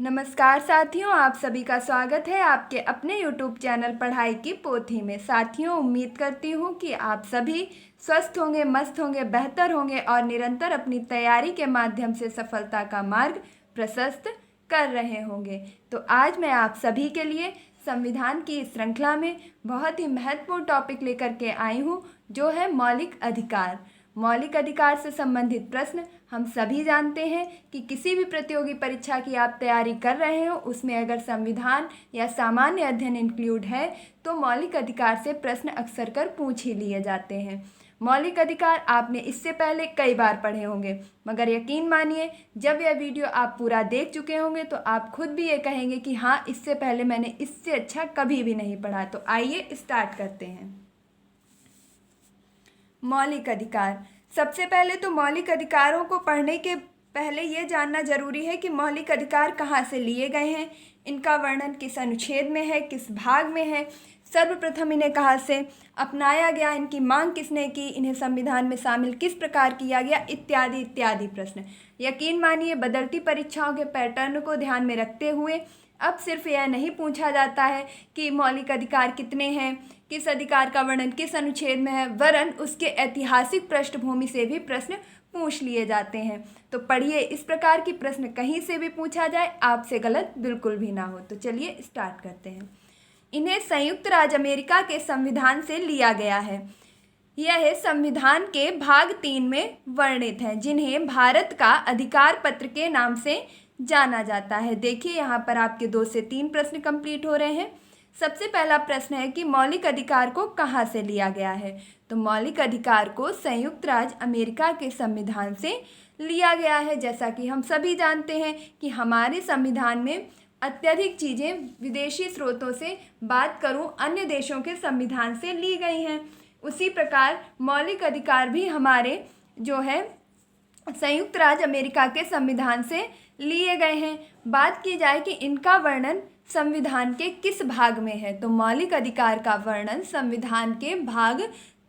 नमस्कार साथियों, आप सभी का स्वागत है आपके अपने YouTube चैनल पढ़ाई की पोथी में। साथियों, उम्मीद करती हूँ कि आप सभी स्वस्थ होंगे, मस्त होंगे, बेहतर होंगे और निरंतर अपनी तैयारी के माध्यम से सफलता का मार्ग प्रशस्त कर रहे होंगे। तो आज मैं आप सभी के लिए संविधान की इस श्रृंखला में बहुत ही महत्वपूर्ण टॉपिक लेकर के आई हूँ, जो है मौलिक अधिकार। मौलिक अधिकार से संबंधित प्रश्न हम सभी जानते हैं कि किसी भी प्रतियोगी परीक्षा की आप तैयारी कर रहे हो, उसमें अगर संविधान या सामान्य अध्ययन इंक्लूड है तो मौलिक अधिकार से प्रश्न अक्सर कर पूछ ही लिए जाते हैं। मौलिक अधिकार आपने इससे पहले कई बार पढ़े होंगे, मगर यकीन मानिए जब यह वीडियो आप पूरा देख चुके होंगे तो आप खुद भी ये कहेंगे कि हाँ, इससे पहले मैंने इससे अच्छा कभी भी नहीं पढ़ा। तो आइए स्टार्ट करते हैं। मौलिक अधिकार। सबसे पहले तो मौलिक अधिकारों को पढ़ने के पहले ये जानना जरूरी है कि मौलिक अधिकार कहाँ से लिए गए हैं, इनका वर्णन किस अनुच्छेद में है, किस भाग में है, सर्वप्रथम इन्हें कहाँ से अपनाया गया, इनकी मांग किसने की, इन्हें संविधान में शामिल किस प्रकार किया गया, इत्यादि इत्यादि प्रश्न। यकीन मानिए बदलती परीक्षाओं के पैटर्न को ध्यान में रखते हुए अब सिर्फ यह नहीं पूछा जाता है कि मौलिक अधिकार कितने हैं, किस अधिकार का वर्णन किस अनुच्छेद में है, वरन उसके ऐतिहासिक पृष्ठभूमि से भी प्रश्न पूछ लिए जाते हैं। तो पढ़िए, इस प्रकार की प्रश्न कहीं से भी पूछा जाए, आपसे गलत बिल्कुल भी ना हो। तो चलिए स्टार्ट करते हैं। इन्हें संयुक्त राज्य अमेरिका के संविधान से लिया गया है। यह संविधान के भाग 3 में वर्णित है, जिन्हें भारत का अधिकार पत्र के नाम से जाना जाता है। देखिए, यहाँ पर आपके 2 से 3 प्रश्न कंप्लीट हो रहे हैं। सबसे पहला प्रश्न है कि मौलिक अधिकार को कहाँ से लिया गया है। तो मौलिक अधिकार को संयुक्त राज्य अमेरिका के संविधान से लिया गया है। जैसा कि हम सभी जानते हैं कि हमारे संविधान में अत्यधिक चीज़ें विदेशी स्रोतों से बात करूं अन्य देशों के संविधान से ली गई हैं, उसी प्रकार मौलिक अधिकार भी हमारे जो है संयुक्त राज्य अमेरिका के संविधान से लिए गए हैं। बात की जाए कि इनका वर्णन संविधान के किस भाग में है, तो मौलिक अधिकार का वर्णन संविधान के भाग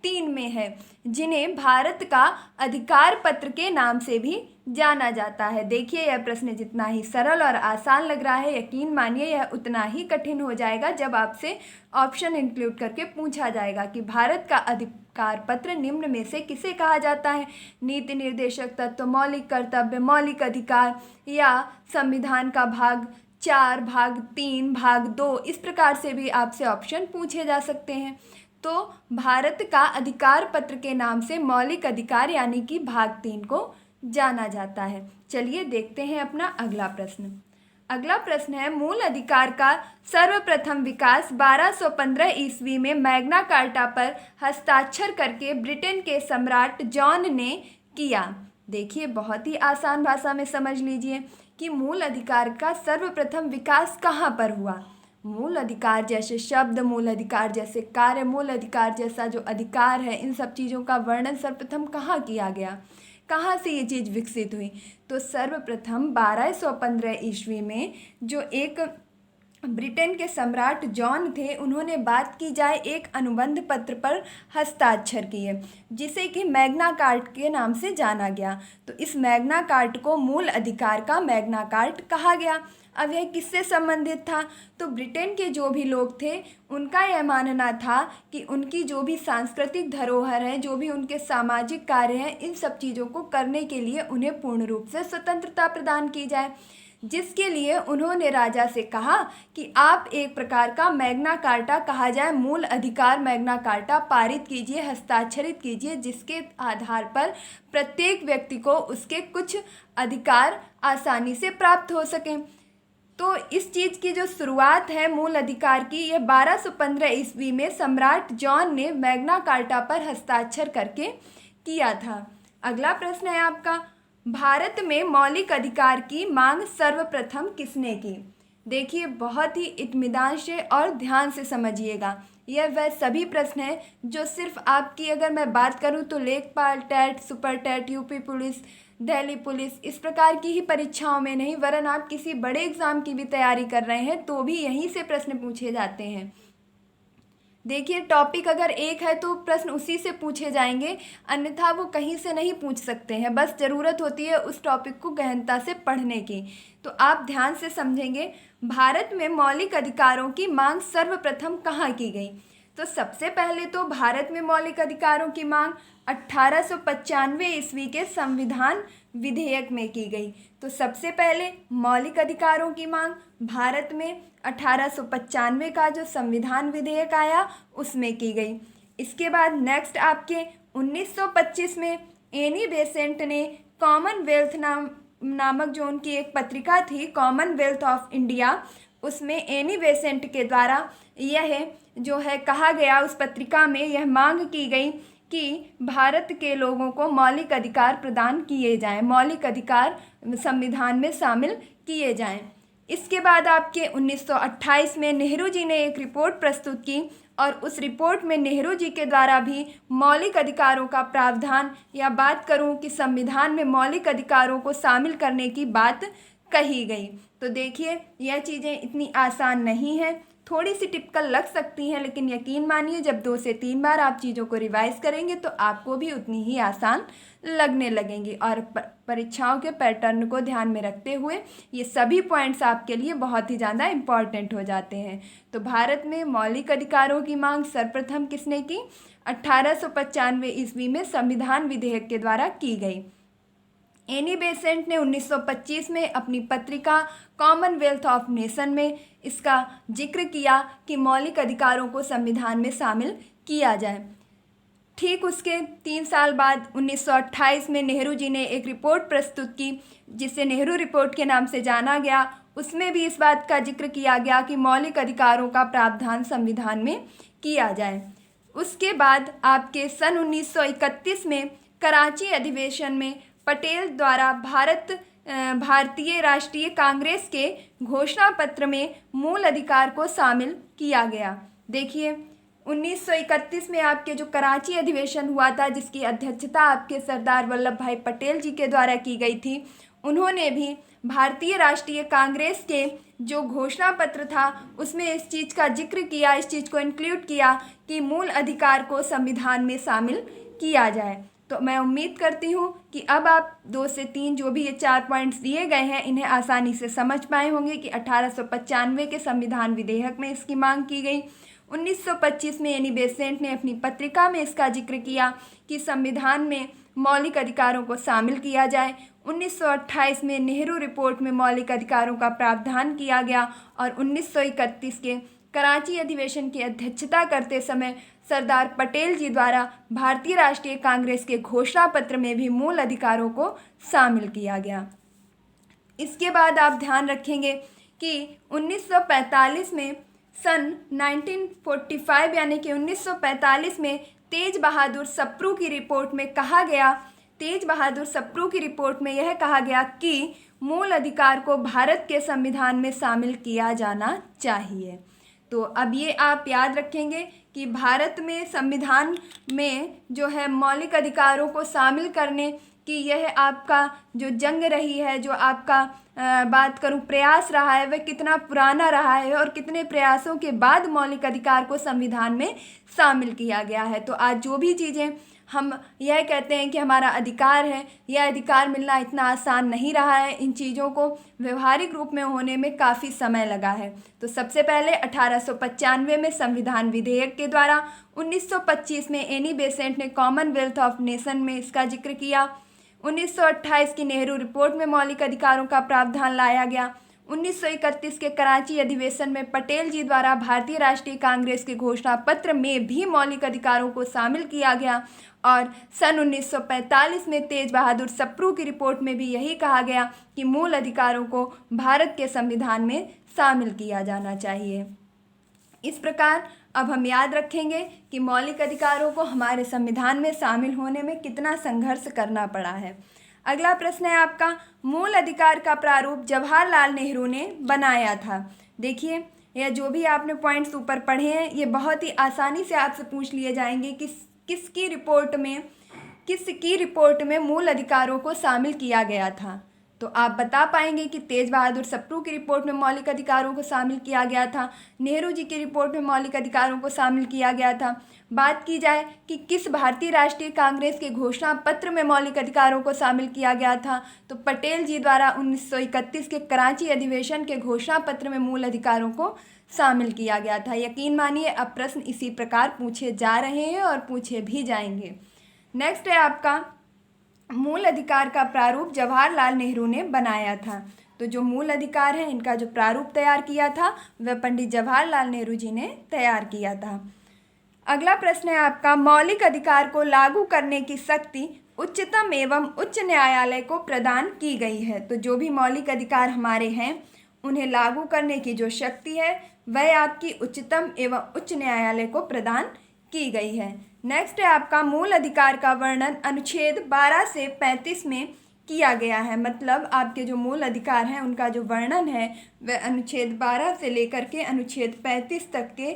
3 में है, जिन्हें भारत का अधिकार पत्र के नाम से भी जाना जाता है। देखिए, यह प्रश्न जितना ही सरल और आसान लग रहा है, यकीन मानिए यह उतना ही कठिन हो जाएगा जब आपसे ऑप्शन इंक्लूड करके पूछा जाएगा कि भारत का अधिकार पत्र निम्न में से किसे कहा जाता है। नीति निर्देशक तत्व, मौलिक कर्तव्य, मौलिक अधिकार, या संविधान का भाग 4, भाग 3, भाग 2, इस प्रकार से भी आपसे ऑप्शन पूछे जा सकते हैं। तो भारत का अधिकार पत्र के नाम से मौलिक अधिकार यानी कि भाग 3 को जाना जाता है। चलिए देखते हैं अपना अगला प्रश्न। अगला प्रश्न है, मूल अधिकार का सर्वप्रथम विकास 1215 ईस्वी में मैग्ना कार्टा पर हस्ताक्षर करके ब्रिटेन के सम्राट जॉन ने किया। देखिए, बहुत ही आसान भाषा में समझ लीजिए कि मूल अधिकार का सर्वप्रथम विकास कहाँ पर हुआ। मूल अधिकार जैसे शब्द, मूल अधिकार जैसे कार्य, मूल अधिकार जैसा जो अधिकार है, इन सब चीज़ों का वर्णन सर्वप्रथम कहाँ किया गया, कहाँ से ये चीज़ विकसित हुई। तो सर्वप्रथम 1215 ईस्वी में जो एक ब्रिटेन के सम्राट जॉन थे, उन्होंने बात की जाए एक अनुबंध पत्र पर हस्ताक्षर किए, जिसे कि मैग्ना कार्ट के नाम से जाना गया। तो इस मैग्ना कार्ट को मूल अधिकार का मैग्ना कार्ट कहा गया। अब यह किससे संबंधित था, तो ब्रिटेन के जो भी लोग थे उनका यह मानना था कि उनकी जो भी सांस्कृतिक धरोहर है, जो भी उनके सामाजिक कार्य हैं, इन सब चीज़ों को करने के लिए उन्हें पूर्ण रूप से स्वतंत्रता प्रदान की जाए, जिसके लिए उन्होंने राजा से कहा कि आप एक प्रकार का मैग्ना कार्टा कहा जाए मूल अधिकार मैग्ना कार्टा पारित कीजिए, हस्ताक्षरित कीजिए, जिसके आधार पर प्रत्येक व्यक्ति को उसके कुछ अधिकार आसानी से प्राप्त हो सकें। तो इस चीज़ की जो शुरुआत है मूल अधिकार की, यह 1215 ईस्वी में सम्राट जॉन ने मैग्ना कार्टा पर हस्ताक्षर करके किया था। अगला प्रश्न है आपका, भारत में मौलिक अधिकार की मांग सर्वप्रथम किसने की। देखिए, बहुत ही इत्मीनान से और ध्यान से समझिएगा। यह वह सभी प्रश्न हैं जो सिर्फ आपकी, अगर मैं बात करूं तो लेखपाल, TET, super TET, UP police, Delhi police, इस प्रकार की ही परीक्षाओं में नहीं, वरन आप किसी बड़े एग्जाम की भी तैयारी कर रहे हैं तो भी यहीं से प्रश्न पूछे जाते हैं। देखिए, टॉपिक अगर एक है तो प्रश्न उसी से पूछे जाएंगे, अन्यथा वो कहीं से नहीं पूछ सकते हैं। बस ज़रूरत होती है उस टॉपिक को गहनता से पढ़ने की। तो आप ध्यान से समझेंगे। भारत में मौलिक अधिकारों की मांग सर्वप्रथम कहाँ की गई? तो सबसे पहले तो भारत में मौलिक अधिकारों की मांग 1895 ईस्वी के संविधान विधेयक में की गई। तो सबसे पहले मौलिक अधिकारों की मांग भारत में 1895 का जो संविधान विधेयक आया उसमें की गई। इसके बाद नेक्स्ट आपके 1925 में एनी बेसेंट ने कॉमनवेल्थ नामक जो उनकी एक पत्रिका थी, कॉमनवेल्थ ऑफ इंडिया, उसमें एनी बेसेंट के द्वारा यह जो है कहा गया, उस पत्रिका में यह मांग की गई कि भारत के लोगों को मौलिक अधिकार प्रदान किए जाएं, मौलिक अधिकार संविधान में शामिल किए जाएं। इसके बाद आपके 1928 में नेहरू जी ने एक रिपोर्ट प्रस्तुत की और उस रिपोर्ट में नेहरू जी के द्वारा भी मौलिक अधिकारों का प्रावधान, या बात करूं कि संविधान में मौलिक अधिकारों को शामिल करने की बात कही गई। तो देखिए, यह चीज़ें इतनी आसान नहीं है, थोड़ी सी टिपिकल लग सकती हैं, लेकिन यकीन मानिए जब 2 से 3 बार आप चीज़ों को रिवाइज करेंगे तो आपको भी उतनी ही आसान लगने लगेंगी। और परीक्षाओं के पैटर्न को ध्यान में रखते हुए ये सभी पॉइंट्स आपके लिए बहुत ही ज़्यादा इम्पॉर्टेंट हो जाते हैं। तो भारत में मौलिक अधिकारों की मांग सर्वप्रथम किसने की? 1895 ईस्वी में संविधान विधेयक के द्वारा की गई। एनी बेसेंट ने 1925 में अपनी पत्रिका कॉमनवेल्थ ऑफ नेशन में इसका जिक्र किया कि मौलिक अधिकारों को संविधान में शामिल किया जाए। ठीक उसके 3 साल बाद 1928 में नेहरू जी ने एक रिपोर्ट प्रस्तुत की, जिसे नेहरू रिपोर्ट के नाम से जाना गया। उसमें भी इस बात का जिक्र किया गया कि मौलिक अधिकारों का प्रावधान संविधान में किया जाए। उसके बाद आपके सन 1931 में कराची अधिवेशन में पटेल द्वारा भारतीय राष्ट्रीय कांग्रेस के घोषणा पत्र में मूल अधिकार को शामिल किया गया। देखिए, 1931 में आपके जो कराची अधिवेशन हुआ था, जिसकी अध्यक्षता आपके सरदार वल्लभ भाई पटेल जी के द्वारा की गई थी, उन्होंने भी भारतीय राष्ट्रीय कांग्रेस के जो घोषणा पत्र था उसमें इस चीज़ का जिक्र किया, इस चीज़ को इंक्लूड किया कि मूल अधिकार को संविधान में शामिल किया जाए। तो मैं उम्मीद करती हूँ कि अब आप 2 से 3 जो भी ये 4 पॉइंट्स दिए गए हैं इन्हें आसानी से समझ पाए होंगे कि 1895 के संविधान विधेयक में इसकी मांग की गई। 1925 में एनी बेसेंट ने अपनी पत्रिका में इसका जिक्र किया कि संविधान में मौलिक अधिकारों को शामिल किया जाए। 1928 में नेहरू रिपोर्ट में मौलिक अधिकारों का प्रावधान किया गया और 1931 के कराची अधिवेशन की अध्यक्षता करते समय सरदार पटेल जी द्वारा भारतीय राष्ट्रीय कांग्रेस के घोषणा पत्र में भी मूल अधिकारों को शामिल किया गया। इसके बाद आप ध्यान रखेंगे कि 1945 में सन 1945 यानी कि 1945 में तेज बहादुर सप्रू की रिपोर्ट में कहा गया, तेज बहादुर सप्रू की रिपोर्ट में यह कहा गया कि मूल अधिकार को भारत के संविधान में शामिल किया जाना चाहिए। तो अब ये आप याद रखेंगे कि भारत में संविधान में जो है मौलिक अधिकारों को शामिल करने की यह आपका जो जंग रही है, जो आपका बात करूं प्रयास रहा है, वह कितना पुराना रहा है और कितने प्रयासों के बाद मौलिक अधिकार को संविधान में शामिल किया गया है। तो आज जो भी चीज़ें हम यह कहते हैं कि हमारा अधिकार है, यह अधिकार मिलना इतना आसान नहीं रहा है। इन चीज़ों को व्यवहारिक रूप में होने में काफ़ी समय लगा है। तो सबसे पहले 1895 में संविधान विधेयक के द्वारा, 1925 में एनी बेसेंट ने कॉमनवेल्थ ऑफ नेशन में इसका जिक्र किया, 1928 की नेहरू रिपोर्ट में मौलिक अधिकारों का प्रावधान लाया गया, 1931 के कराची अधिवेशन में पटेल जी द्वारा भारतीय राष्ट्रीय कांग्रेस के घोषणा पत्र में भी मौलिक अधिकारों को शामिल किया गया और सन 1945 में तेज बहादुर सप्रू की रिपोर्ट में भी यही कहा गया कि मूल अधिकारों को भारत के संविधान में शामिल किया जाना चाहिए। इस प्रकार अब हम याद रखेंगे कि मौलिक अधिकारों को हमारे संविधान में शामिल होने में कितना संघर्ष करना पड़ा है। अगला प्रश्न है आपका, मूल अधिकार का प्रारूप जवाहरलाल नेहरू ने बनाया था। देखिए, यह जो भी आपने पॉइंट्स ऊपर पढ़े हैं ये बहुत ही आसानी से आपसे पूछ लिए जाएंगे कि किसकी रिपोर्ट में मूल अधिकारों को शामिल किया गया था। तो आप बता पाएंगे कि तेज बहादुर सप्रू की रिपोर्ट में मौलिक अधिकारों को शामिल किया गया था, नेहरू जी की रिपोर्ट में मौलिक अधिकारों को शामिल किया गया था। बात की जाए कि किस भारतीय राष्ट्रीय कांग्रेस के घोषणा पत्र में मौलिक अधिकारों को शामिल किया गया था, तो पटेल जी द्वारा 1931 के कराची अधिवेशन के घोषणा पत्र में मूल अधिकारों को शामिल किया गया था। यकीन मानिए अब प्रश्न इसी प्रकार पूछे जा रहे हैं और पूछे भी जाएंगे। नेक्स्ट है आपका मूल अधिकार का प्रारूप जवाहरलाल नेहरू ने बनाया था। तो जो मूल अधिकार है इनका जो प्रारूप तैयार किया था वह पंडित जवाहरलाल नेहरू जी ने तैयार किया था। अगला प्रश्न है आपका मौलिक अधिकार को लागू करने की शक्ति उच्चतम एवं उच्च न्यायालय को प्रदान की गई है। तो जो भी मौलिक अधिकार हमारे हैं उन्हें लागू करने की जो शक्ति है वह आपकी उच्चतम एवं उच्च न्यायालय को प्रदान की गई है। नेक्स्ट है आपका मूल अधिकार का वर्णन अनुच्छेद 12 से 35 में किया गया है। मतलब आपके जो मूल अधिकार हैं उनका जो वर्णन है वह अनुच्छेद 12 से लेकर के अनुच्छेद 35 तक के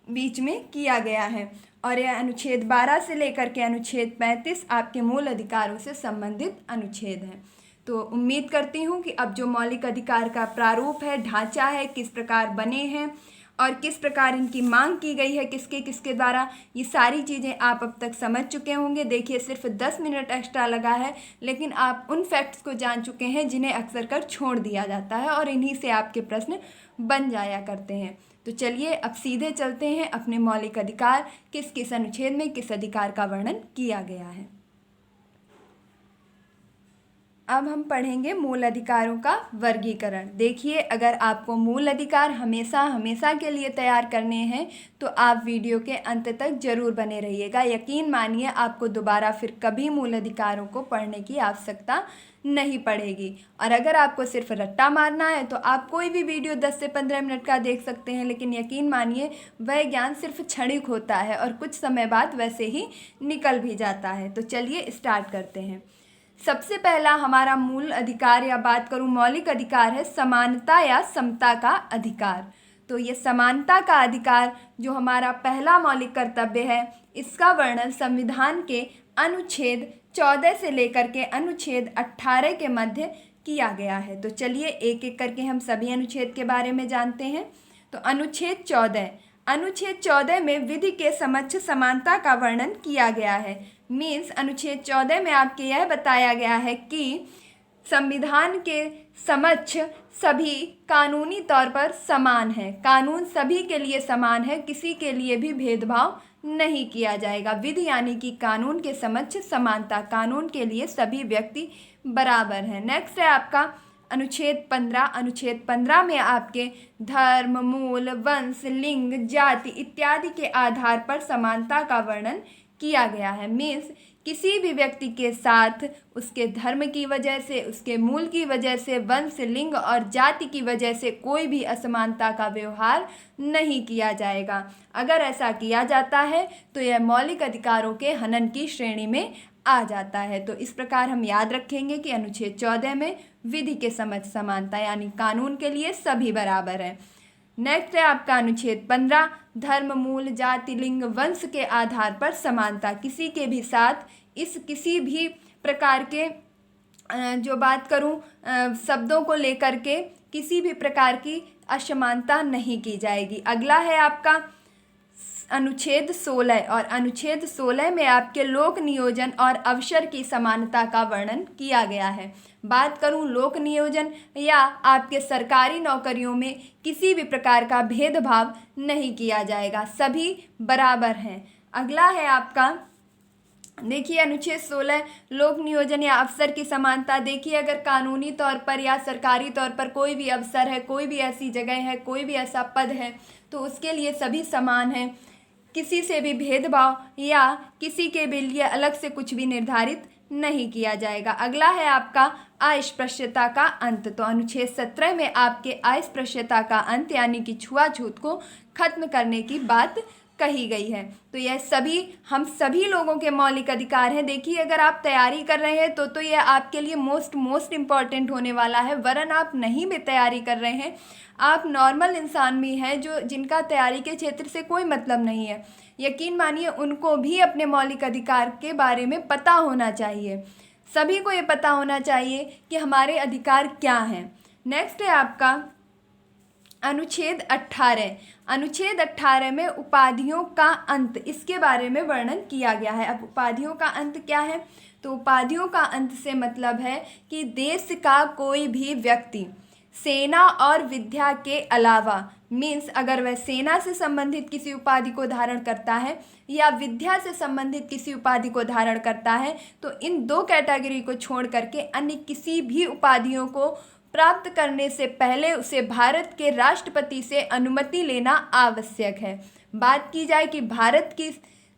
बीच में किया गया है और यह अनुच्छेद 12 से लेकर के अनुच्छेद 35 आपके मूल अधिकारों से संबंधित अनुच्छेद हैं। तो उम्मीद करती हूँ कि अब जो मौलिक अधिकार का प्रारूप है, ढांचा है, किस प्रकार बने हैं और किस प्रकार इनकी मांग की गई है किसके किसके द्वारा, ये सारी चीज़ें आप अब तक समझ चुके होंगे। देखिए सिर्फ 10 मिनट एक्स्ट्रा लगा है, लेकिन आप उन फैक्ट्स को जान चुके हैं जिन्हें अक्सर कर छोड़ दिया जाता है और इन्हीं से आपके प्रश्न बन जाया करते हैं। तो चलिए अब सीधे चलते हैं अपने मौलिक अधिकार किस किस अनुच्छेद में किस अधिकार का वर्णन किया गया है। अब हम पढ़ेंगे मूल अधिकारों का वर्गीकरण। देखिए अगर आपको मूल अधिकार हमेशा हमेशा के लिए तैयार करने हैं तो आप वीडियो के अंत तक जरूर बने रहिएगा। यकीन मानिए आपको दोबारा फिर कभी मूल अधिकारों को पढ़ने की आवश्यकता नहीं पड़ेगी। और अगर आपको सिर्फ रट्टा मारना है तो आप कोई भी वीडियो 10 से 15 मिनट का देख सकते हैं, लेकिन यकीन मानिए वह ज्ञान सिर्फ क्षणिक होता है और कुछ समय बाद वैसे ही निकल भी जाता है। तो चलिए स्टार्ट करते हैं। सबसे पहला हमारा मूल अधिकार या बात करूं मौलिक अधिकार है समानता या समता का अधिकार। तो ये समानता का अधिकार जो हमारा पहला मौलिक कर्तव्य है इसका वर्णन संविधान के अनुच्छेद 14 से लेकर के अनुच्छेद 18 के मध्य किया गया है। तो चलिए एक एक करके हम सभी अनुच्छेद के बारे में जानते हैं। तो अनुच्छेद 14 में विधि के समक्ष समानता का वर्णन किया गया है। मीन्स अनुच्छेद 14 में आपके यह बताया गया है कि संविधान के समक्ष सभी कानूनी तौर पर समान है, कानून सभी के लिए समान है, किसी के लिए भी भेदभाव नहीं किया जाएगा। विधि यानी कि कानून के समक्ष समानता, कानून के लिए सभी व्यक्ति बराबर हैं। नेक्स्ट है आपका अनुच्छेद 15। अनुच्छेद 15 में आपके धर्म, मूल, वंश, लिंग, जाति इत्यादि के आधार पर समानता का वर्णन किया गया है। मीन्स किसी भी व्यक्ति के साथ उसके धर्म की वजह से, उसके मूल की वजह से, वंश, लिंग और जाति की वजह से कोई भी असमानता का व्यवहार नहीं किया जाएगा। अगर ऐसा किया जाता है तो यह मौलिक अधिकारों के हनन की श्रेणी में आ जाता है। तो इस प्रकार हम याद रखेंगे कि अनुच्छेद 14 में विधि के समक्ष समानता यानी कानून के लिए सभी बराबर हैं। नेक्स्ट है आपका अनुच्छेद 15 धर्म, मूल, जाति, लिंग, वंश के आधार पर समानता। किसी के भी साथ इस किसी भी प्रकार के जो बात करूं शब्दों को लेकर के किसी भी प्रकार की असमानता नहीं की जाएगी। अगला है आपका अनुच्छेद 16 और अनुच्छेद 16 में आपके लोक नियोजन और अवसर की समानता का वर्णन किया गया है। बात करूं लोक नियोजन या आपके सरकारी नौकरियों में किसी भी प्रकार का भेदभाव नहीं किया जाएगा, सभी बराबर हैं। अगला है आपका देखिए अनुच्छेद 16 लोक नियोजन या अफसर की समानता। देखिए अगर कानूनी तौर पर या सरकारी तौर पर कोई भी अफसर है, कोई भी ऐसी जगह है, कोई भी ऐसा पद है तो उसके लिए सभी समान हैं, किसी से भी भेदभाव या किसी के भी लिए अलग से कुछ भी निर्धारित नहीं किया जाएगा। अगला है आपका अस्पृश्यता का अंत। तो अनुच्छेद 17 में आपके अस्पृश्यता का अंत यानी कि छुआछूत को खत्म करने की बात कही गई है। तो यह सभी हम सभी लोगों के मौलिक अधिकार हैं। देखिए अगर आप तैयारी कर रहे हैं तो यह आपके लिए मोस्ट इम्पॉर्टेंट होने वाला है, वरन आप नहीं भी तैयारी कर रहे हैं, आप नॉर्मल इंसान भी हैं जो जिनका तैयारी के क्षेत्र से कोई मतलब नहीं है, यकीन मानिए उनको भी अपने मौलिक अधिकार के बारे में पता होना चाहिए। सभी को ये पता होना चाहिए कि हमारे अधिकार क्या हैं। नेक्स्ट है आपका अनुच्छेद 18। अनुच्छेद 18 में उपाधियों का अंत, इसके बारे में वर्णन किया गया है। अब उपाधियों का अंत क्या है? तो उपाधियों का अंत से मतलब है कि देश का कोई भी व्यक्ति सेना और विद्या के अलावा, मीन्स अगर वह सेना से संबंधित किसी उपाधि को धारण करता है या विद्या से संबंधित किसी उपाधि को धारण करता है, तो इन दो कैटेगरी को छोड़ करके अन्य किसी भी उपाधियों को प्राप्त करने से पहले उसे भारत के राष्ट्रपति से अनुमति लेना आवश्यक है। बात की जाए कि भारत की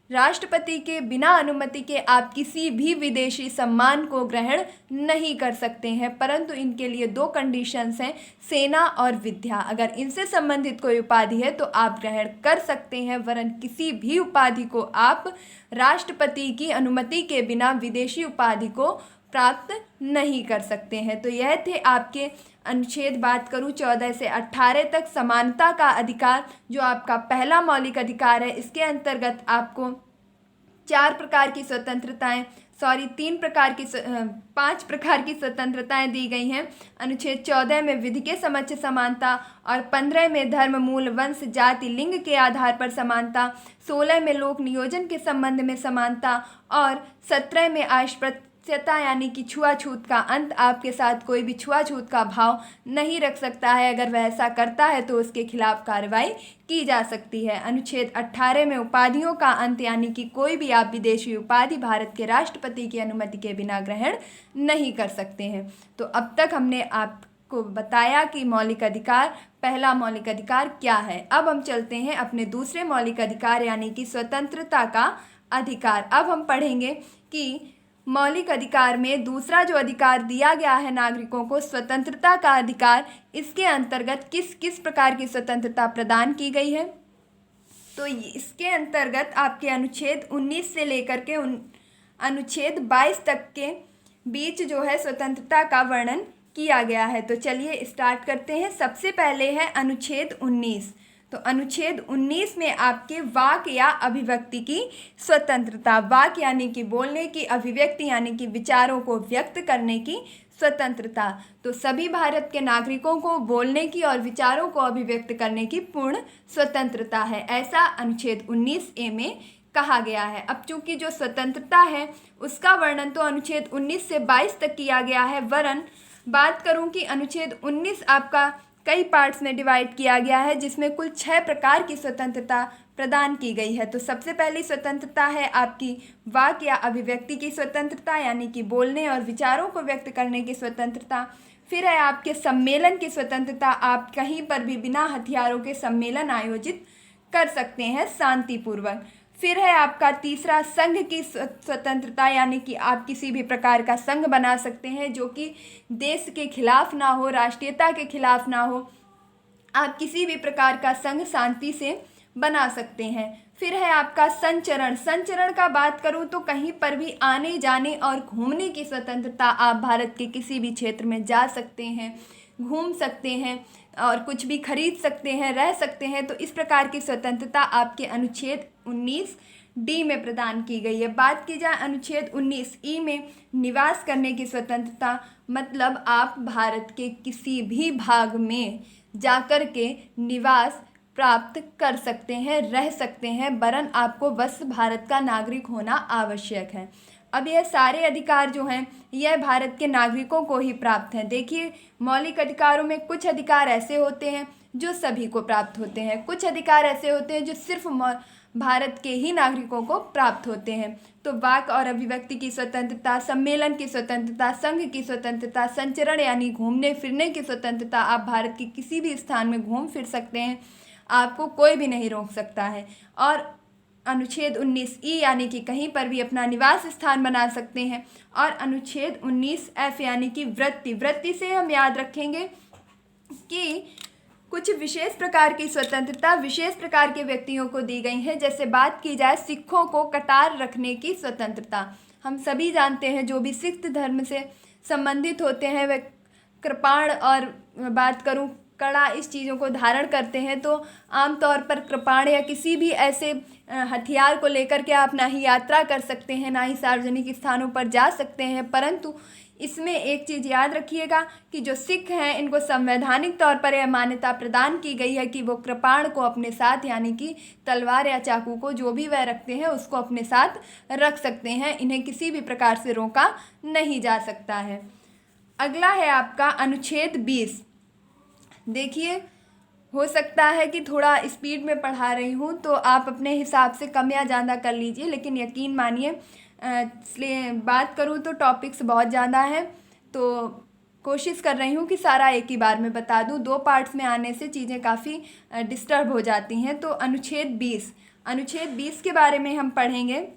राष्ट्रपति के बिना अनुमति के आप किसी भी विदेशी सम्मान को ग्रहण नहीं कर सकते हैं, परंतु इनके लिए दो कंडीशंस हैं, सेना और विद्या। अगर इनसे संबंधित कोई उपाधि है तो आप ग्रहण कर सकते हैं, वरन किसी भी उपाधि को आप राष्ट्रपति की अनुमति के बिना विदेशी उपाधि को प्राप्त नहीं कर सकते हैं। तो यह थे आपके अनुच्छेद, बात करूं 14 से 18 तक, समानता का अधिकार जो आपका पहला मौलिक अधिकार है। इसके अंतर्गत आपको 4 प्रकार की स्वतंत्रताएं, 5 प्रकार की स्वतंत्रताएं दी गई हैं। अनुच्छेद 14 में विधि के समक्ष समानता और 15 में धर्म, मूल, वंश, जाति, लिंग के आधार पर समानता, 16 में लोक नियोजन के संबंध में समानता और 17 में अस्पृश्यता यानी कि छुआछूत का अंत। आपके साथ कोई भी छुआछूत का भाव नहीं रख सकता है, अगर वह ऐसा करता है तो उसके खिलाफ कार्रवाई की जा सकती है। अनुच्छेद 18 में उपाधियों का अंत, यानी कि कोई भी आप विदेशी उपाधि भारत के राष्ट्रपति की अनुमति के बिना ग्रहण नहीं कर सकते हैं। तो अब तक हमने आपको बताया कि मौलिक अधिकार, पहला मौलिक अधिकार क्या है। अब हम चलते हैं अपने दूसरे मौलिक अधिकार यानी कि स्वतंत्रता का अधिकार। अब हम पढ़ेंगे कि मौलिक अधिकार में दूसरा जो अधिकार दिया गया है नागरिकों को, स्वतंत्रता का अधिकार, इसके अंतर्गत किस किस प्रकार की स्वतंत्रता प्रदान की गई है। तो इसके अंतर्गत आपके अनुच्छेद 19 से लेकर के अनुच्छेद 22 तक के बीच जो है स्वतंत्रता का वर्णन किया गया है। तो चलिए स्टार्ट करते हैं। सबसे पहले है अनुच्छेद 19। तो अनुच्छेद 19 में आपके वाक या अभिव्यक्ति की स्वतंत्रता, वाक यानी कि बोलने की, अभिव्यक्ति यानी कि विचारों को व्यक्त करने की स्वतंत्रता। तो सभी भारत के नागरिकों को बोलने की और विचारों को अभिव्यक्त करने की पूर्ण स्वतंत्रता है, ऐसा अनुच्छेद 19A में कहा गया है। अब चूंकि जो स्वतंत्रता है उसका वर्णन तो अनुच्छेद 19 से 22 तक किया गया है, वरन बात करूं कि अनुच्छेद 19 आपका कई पार्ट्स में डिवाइड किया गया है, जिसमें कुल 6 प्रकार की स्वतंत्रता प्रदान की गई है। तो सबसे पहली स्वतंत्रता है आपकी वाक या अभिव्यक्ति की स्वतंत्रता, यानी कि बोलने और विचारों को व्यक्त करने की स्वतंत्रता। फिर है आपके सम्मेलन की स्वतंत्रता, आप कहीं पर भी बिना हथियारों के सम्मेलन आयोजित कर सकते हैं शांतिपूर्वक। फिर है आपका तीसरा संघ की स्वतंत्रता, यानी कि आप किसी भी प्रकार का संघ बना सकते हैं जो कि देश के खिलाफ ना हो, राष्ट्रीयता के खिलाफ ना हो। आप किसी भी प्रकार का संघ शांति से बना सकते हैं। फिर है आपका संचरण। संचरण का बात करूं तो कहीं पर भी आने जाने और घूमने की स्वतंत्रता, आप भारत के किसी भी क्षेत्र में जा सकते हैं, घूम सकते हैं और कुछ भी खरीद सकते हैं, रह सकते हैं। तो इस प्रकार की स्वतंत्रता आपके अनुच्छेद 19D में प्रदान की गई है। बात की जाए अनुच्छेद 19E में निवास करने की स्वतंत्रता, मतलब आप भारत के किसी भी भाग में जाकर के निवास प्राप्त कर सकते हैं, रह सकते हैं, वरन आपको बस भारत का नागरिक होना आवश्यक है। अब यह सारे अधिकार जो हैं यह भारत के नागरिकों को ही प्राप्त हैं। देखिए, मौलिक अधिकारों में कुछ अधिकार ऐसे होते हैं जो सभी को प्राप्त होते हैं, कुछ अधिकार ऐसे होते हैं जो सिर्फ भारत के ही नागरिकों को प्राप्त होते हैं। तो वाक और अभिव्यक्ति की स्वतंत्रता, सम्मेलन की स्वतंत्रता, संघ की स्वतंत्रता, संचरण यानी घूमने फिरने की स्वतंत्रता, आप भारत के किसी भी स्थान में घूम फिर सकते हैं, आपको कोई भी नहीं रोक सकता है। और अनुच्छेद 19E यानी कि कहीं पर भी अपना निवास स्थान बना सकते हैं। और अनुच्छेद 19F यानी कि वृत्ति से हम याद रखेंगे कि कुछ विशेष प्रकार की स्वतंत्रता विशेष प्रकार के व्यक्तियों को दी गई है। जैसे बात की जाए सिखों को कतार रखने की स्वतंत्रता, हम सभी जानते हैं जो भी सिख धर्म से संबंधित होते हैं वह कृपाण, और बात करूं कड़ा इस चीज़ों को धारण करते हैं तो आमतौर पर कृपाण या किसी भी ऐसे हथियार को लेकर के आप ना ही यात्रा कर सकते हैं, ना ही सार्वजनिक स्थानों पर जा सकते हैं। परंतु इसमें एक चीज़ याद रखिएगा कि जो सिख हैं इनको संवैधानिक तौर पर यह मान्यता प्रदान की गई है कि वो कृपाण को अपने साथ, यानी कि तलवार या चाकू को जो भी वह रखते हैं उसको अपने साथ रख सकते हैं। इन्हें किसी भी प्रकार से रोका नहीं जा सकता है। अगला है आपका अनुच्छेद 20। देखिए, हो सकता है कि थोड़ा स्पीड में पढ़ा रही हूँ तो आप अपने हिसाब से कम या ज़्यादा कर लीजिए, लेकिन यकीन मानिए इसलिए बात करूँ तो टॉपिक्स बहुत ज़्यादा हैं, तो कोशिश कर रही हूँ कि सारा एक ही बार में बता दूँ। 2 पार्ट्स में आने से चीज़ें काफ़ी डिस्टर्ब हो जाती हैं। तो अनुच्छेद 20 के बारे में हम पढ़ेंगे।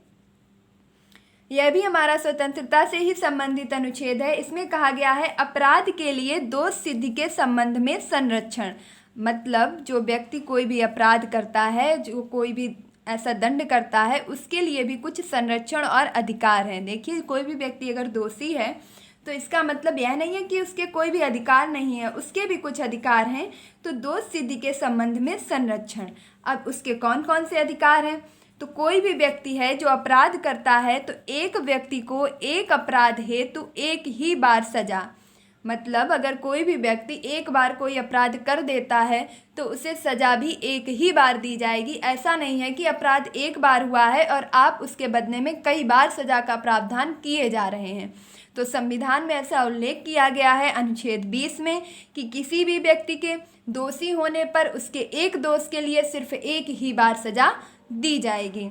यह भी हमारा स्वतंत्रता से ही संबंधित अनुच्छेद है। इसमें कहा गया है अपराध के लिए दोष सिद्धि के संबंध में संरक्षण। मतलब जो व्यक्ति कोई भी अपराध करता है, जो कोई भी ऐसा दंड करता है, उसके लिए भी कुछ संरक्षण और अधिकार हैं। देखिए, कोई भी व्यक्ति अगर दोषी है तो इसका मतलब यह नहीं है कि उसके कोई भी अधिकार नहीं है, उसके भी कुछ अधिकार हैं। तो दोष सिद्धि के संबंध में संरक्षण, अब उसके कौन कौन से अधिकार हैं? तो कोई भी व्यक्ति है जो अपराध करता है तो एक व्यक्ति को एक अपराध हेतु एक ही बार सजा, मतलब अगर कोई भी व्यक्ति एक बार कोई अपराध कर देता है तो उसे सज़ा भी एक ही बार दी जाएगी। ऐसा नहीं है कि अपराध एक बार हुआ है और आप उसके बदले में कई बार सज़ा का प्रावधान किए जा रहे हैं। तो संविधान में ऐसा उल्लेख किया गया है अनुच्छेद 20 में कि किसी भी व्यक्ति के दोषी होने पर उसके एक दोष के लिए सिर्फ एक ही बार सज़ा दी जाएगी।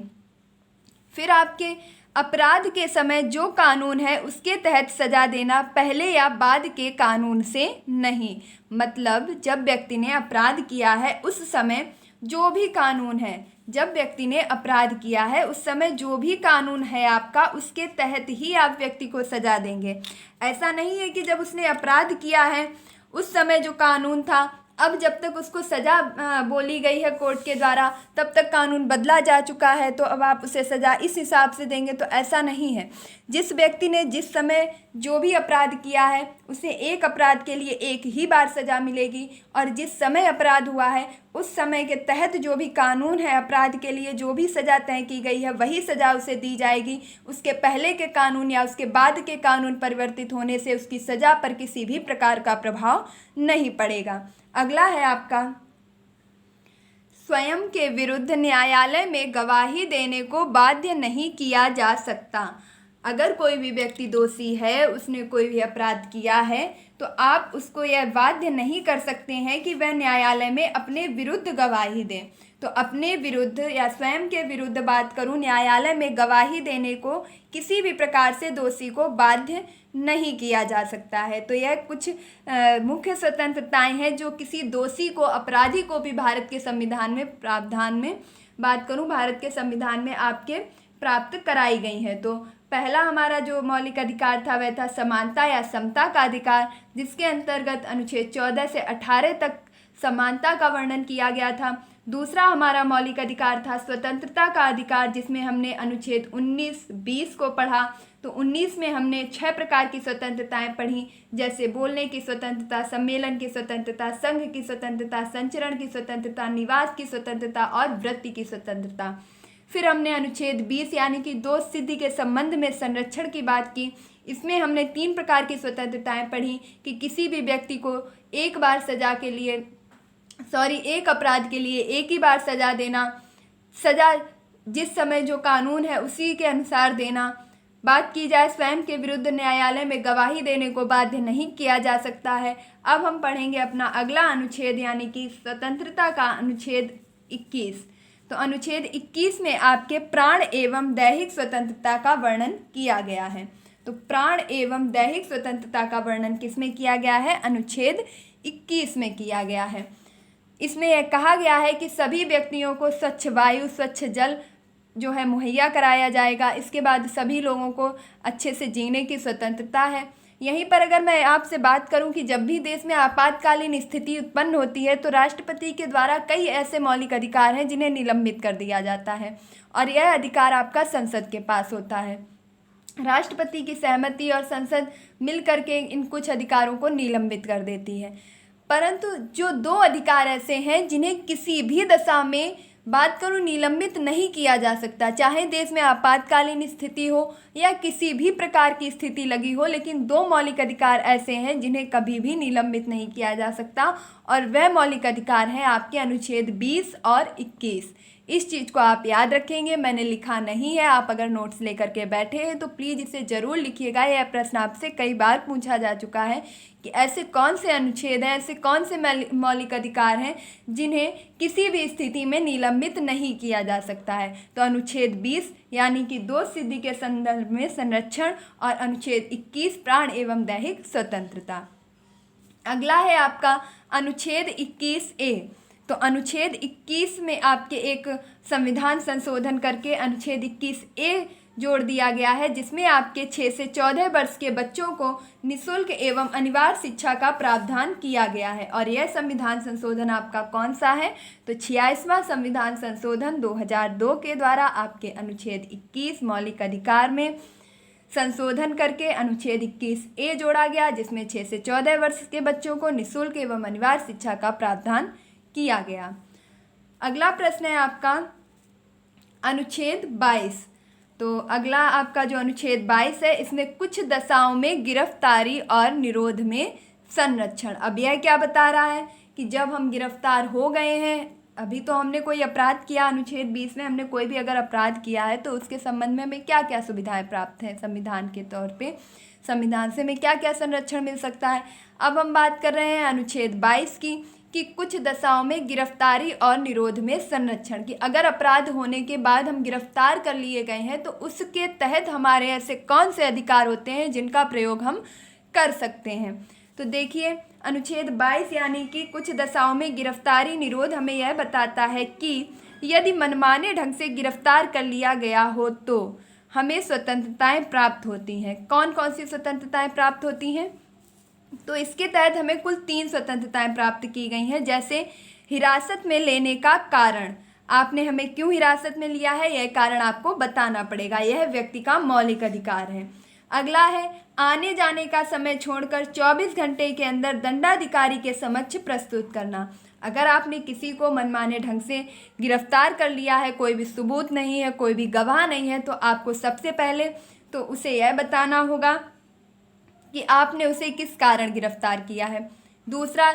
फिर आपके अपराध के समय जो कानून है उसके तहत सजा देना पहले या बाद के कानून से नहीं। मतलब जब व्यक्ति ने अपराध किया है उस समय जो भी कानून है, जब व्यक्ति ने अपराध किया है उस समय जो भी कानून है आपका, उसके तहत ही आप व्यक्ति को सजा देंगे। ऐसा नहीं है कि जब उसने अपराध किया है उस समय जो कानून था, अब जब तक उसको सज़ा बोली गई है कोर्ट के द्वारा तब तक कानून बदला जा चुका है तो अब आप उसे सज़ा इस हिसाब से देंगे, तो ऐसा नहीं है। जिस व्यक्ति ने जिस समय जो भी अपराध किया है उसे एक अपराध के लिए एक ही बार सज़ा मिलेगी, और जिस समय अपराध हुआ है उस समय के तहत जो भी कानून है अपराध के लिए जो भी सज़ा तय की गई है वही सज़ा उसे दी जाएगी। उसके पहले के कानून या उसके बाद के कानून परिवर्तित होने से उसकी सज़ा पर किसी भी प्रकार का प्रभाव नहीं पड़ेगा। अगला है आपका स्वयं के विरुद्ध न्यायालय में गवाही देने को बाध्य नहीं किया जा सकता। अगर कोई भी व्यक्ति दोषी है, उसने कोई भी अपराध किया है, तो आप उसको यह बाध्य नहीं कर सकते हैं कि वह न्यायालय में अपने विरुद्ध गवाही दे। तो अपने विरुद्ध या स्वयं के विरुद्ध बात करूं, न्यायालय में गवाही देने को किसी भी प्रकार से दोषी को बाध्य नहीं किया जा सकता है। तो यह कुछ मुख्य स्वतंत्रताएं हैं जो किसी दोषी को, अपराधी को भी भारत के संविधान में प्रावधान में बात करूं, भारत के संविधान में आपके प्राप्त कराई गई हैं। तो पहला हमारा जो मौलिक अधिकार था वह था समानता या समता का अधिकार, जिसके अंतर्गत अनुच्छेद 14 से 18 तक समानता का वर्णन किया गया था। दूसरा हमारा मौलिक अधिकार था स्वतंत्रता का अधिकार, जिसमें हमने अनुच्छेद 19, 20 को पढ़ा। तो 19 में हमने 6 प्रकार की स्वतंत्रताएं पढ़ी, जैसे बोलने की स्वतंत्रता, सम्मेलन की स्वतंत्रता, संघ की स्वतंत्रता, संचरण की स्वतंत्रता, निवास की स्वतंत्रता और वृत्ति की स्वतंत्रता। फिर हमने अनुच्छेद 20 यानी कि दोष सिद्धि के संबंध में संरक्षण की बात की। इसमें हमने 3 प्रकार की स्वतंत्रताएं पढ़ी कि किसी भी व्यक्ति को एक अपराध के लिए एक ही बार सजा देना, सजा जिस समय जो कानून है उसी के अनुसार देना। बात की जाए स्वयं के विरुद्ध न्यायालय में गवाही देने को बाध्य नहीं किया जा सकता है। अब हम पढ़ेंगे अपना अगला अनुच्छेद यानी कि स्वतंत्रता का अनुच्छेद 21। तो अनुच्छेद 21 में आपके प्राण एवं दैहिक स्वतंत्रता का वर्णन किया गया है। तो प्राण एवं दैहिक स्वतंत्रता का वर्णन किसमें किया गया है? अनुच्छेद 21 में किया गया है। इसमें यह कहा गया है कि सभी व्यक्तियों को स्वच्छ वायु, स्वच्छ जल जो है मुहैया कराया जाएगा। इसके बाद सभी लोगों को अच्छे से जीने की स्वतंत्रता है। यहीं पर अगर मैं आपसे बात करूं कि जब भी देश में आपातकालीन स्थिति उत्पन्न होती है तो राष्ट्रपति के द्वारा कई ऐसे मौलिक अधिकार हैं जिन्हें निलंबित कर दिया जाता है, और यह अधिकार आपका संसद के पास होता है। राष्ट्रपति की सहमति और संसद मिल करके इन कुछ अधिकारों को निलंबित कर देती है। परंतु जो 2 अधिकार ऐसे हैं जिन्हें किसी भी दशा में बात करूँ निलंबित नहीं किया जा सकता, चाहे देश में आपातकालीन स्थिति हो या किसी भी प्रकार की स्थिति लगी हो, लेकिन 2 मौलिक अधिकार ऐसे हैं जिन्हें कभी भी निलंबित नहीं किया जा सकता, और वह मौलिक अधिकार हैं आपके अनुच्छेद 20 और 21। इस चीज़ को आप याद रखेंगे, मैंने लिखा नहीं है। आप अगर नोट्स लेकर के बैठे हैं तो प्लीज़ इसे ज़रूर लिखिएगा। यह प्रश्न आपसे कई बार पूछा जा चुका है कि ऐसे कौन से अनुच्छेद हैं, ऐसे कौन से मौलिक अधिकार हैं जिन्हें किसी भी स्थिति में निलंबित नहीं किया जा सकता है। तो अनुच्छेद 20 यानी कि दोष सिद्धि के संदर्भ में संरक्षण, और अनुच्छेद 21 प्राण एवं दैहिक स्वतंत्रता। अगला है आपका अनुच्छेद 21A। तो अनुच्छेद 21 में आपके एक संविधान संशोधन करके अनुच्छेद 21A जोड़ दिया गया है, जिसमें आपके 6 से 14 वर्ष के बच्चों को निःशुल्क एवं अनिवार्य शिक्षा का प्रावधान किया गया है। और यह संविधान संशोधन आपका कौन सा है? तो 86वां संविधान संशोधन 2002 के द्वारा आपके अनुच्छेद 21 मौलिक अधिकार में संशोधन करके अनुच्छेद 21A जोड़ा गया, जिसमें 6 से 14 वर्ष के बच्चों को निःशुल्क एवं अनिवार्य शिक्षा का प्रावधान किया गया। अगला प्रश्न है आपका अनुच्छेद 22। तो अगला आपका जो अनुच्छेद 22 है, इसमें कुछ दशाओं में गिरफ्तारी और निरोध में संरक्षण। अब यह क्या बता रहा है कि जब हम गिरफ्तार हो गए हैं, अभी तो हमने कोई अपराध किया, अनुच्छेद 20 में हमने कोई भी अगर अपराध किया है तो उसके संबंध में हमें क्या क्या सुविधाएं प्राप्त हैं संविधान के तौर पे, संविधान से हमें क्या क्या संरक्षण मिल सकता है। अब हम बात कर रहे हैं अनुच्छेद 22 की, कि कुछ दशाओं में गिरफ्तारी और निरोध में संरक्षण की। अगर अपराध होने के बाद हम गिरफ्तार कर लिए गए हैं तो उसके तहत हमारे ऐसे कौन से अधिकार होते हैं जिनका प्रयोग हम कर सकते हैं। तो देखिए अनुच्छेद 22 यानी कि कुछ दशाओं में गिरफ्तारी निरोध हमें यह बताता है कि यदि मनमाने ढंग से गिरफ्तार कर लिया गया हो तो हमें स्वतंत्रताएं प्राप्त होती हैं। कौन कौन सी स्वतंत्रताएं प्राप्त होती हैं? तो इसके तहत हमें कुल 3 स्वतंत्रताएं प्राप्त की गई हैं। जैसे हिरासत में लेने का कारण, आपने हमें क्यों हिरासत में लिया है यह कारण आपको बताना पड़ेगा, यह व्यक्ति का मौलिक अधिकार है। अगला है आने जाने का समय छोड़कर 24 घंटे के अंदर दंडाधिकारी के समक्ष प्रस्तुत करना। अगर आपने किसी को मनमाने ढंग से गिरफ्तार कर लिया है, कोई भी सबूत नहीं है, कोई भी गवाह नहीं है, तो आपको सबसे पहले तो उसे यह बताना होगा कि आपने उसे किस कारण गिरफ्तार किया है। दूसरा,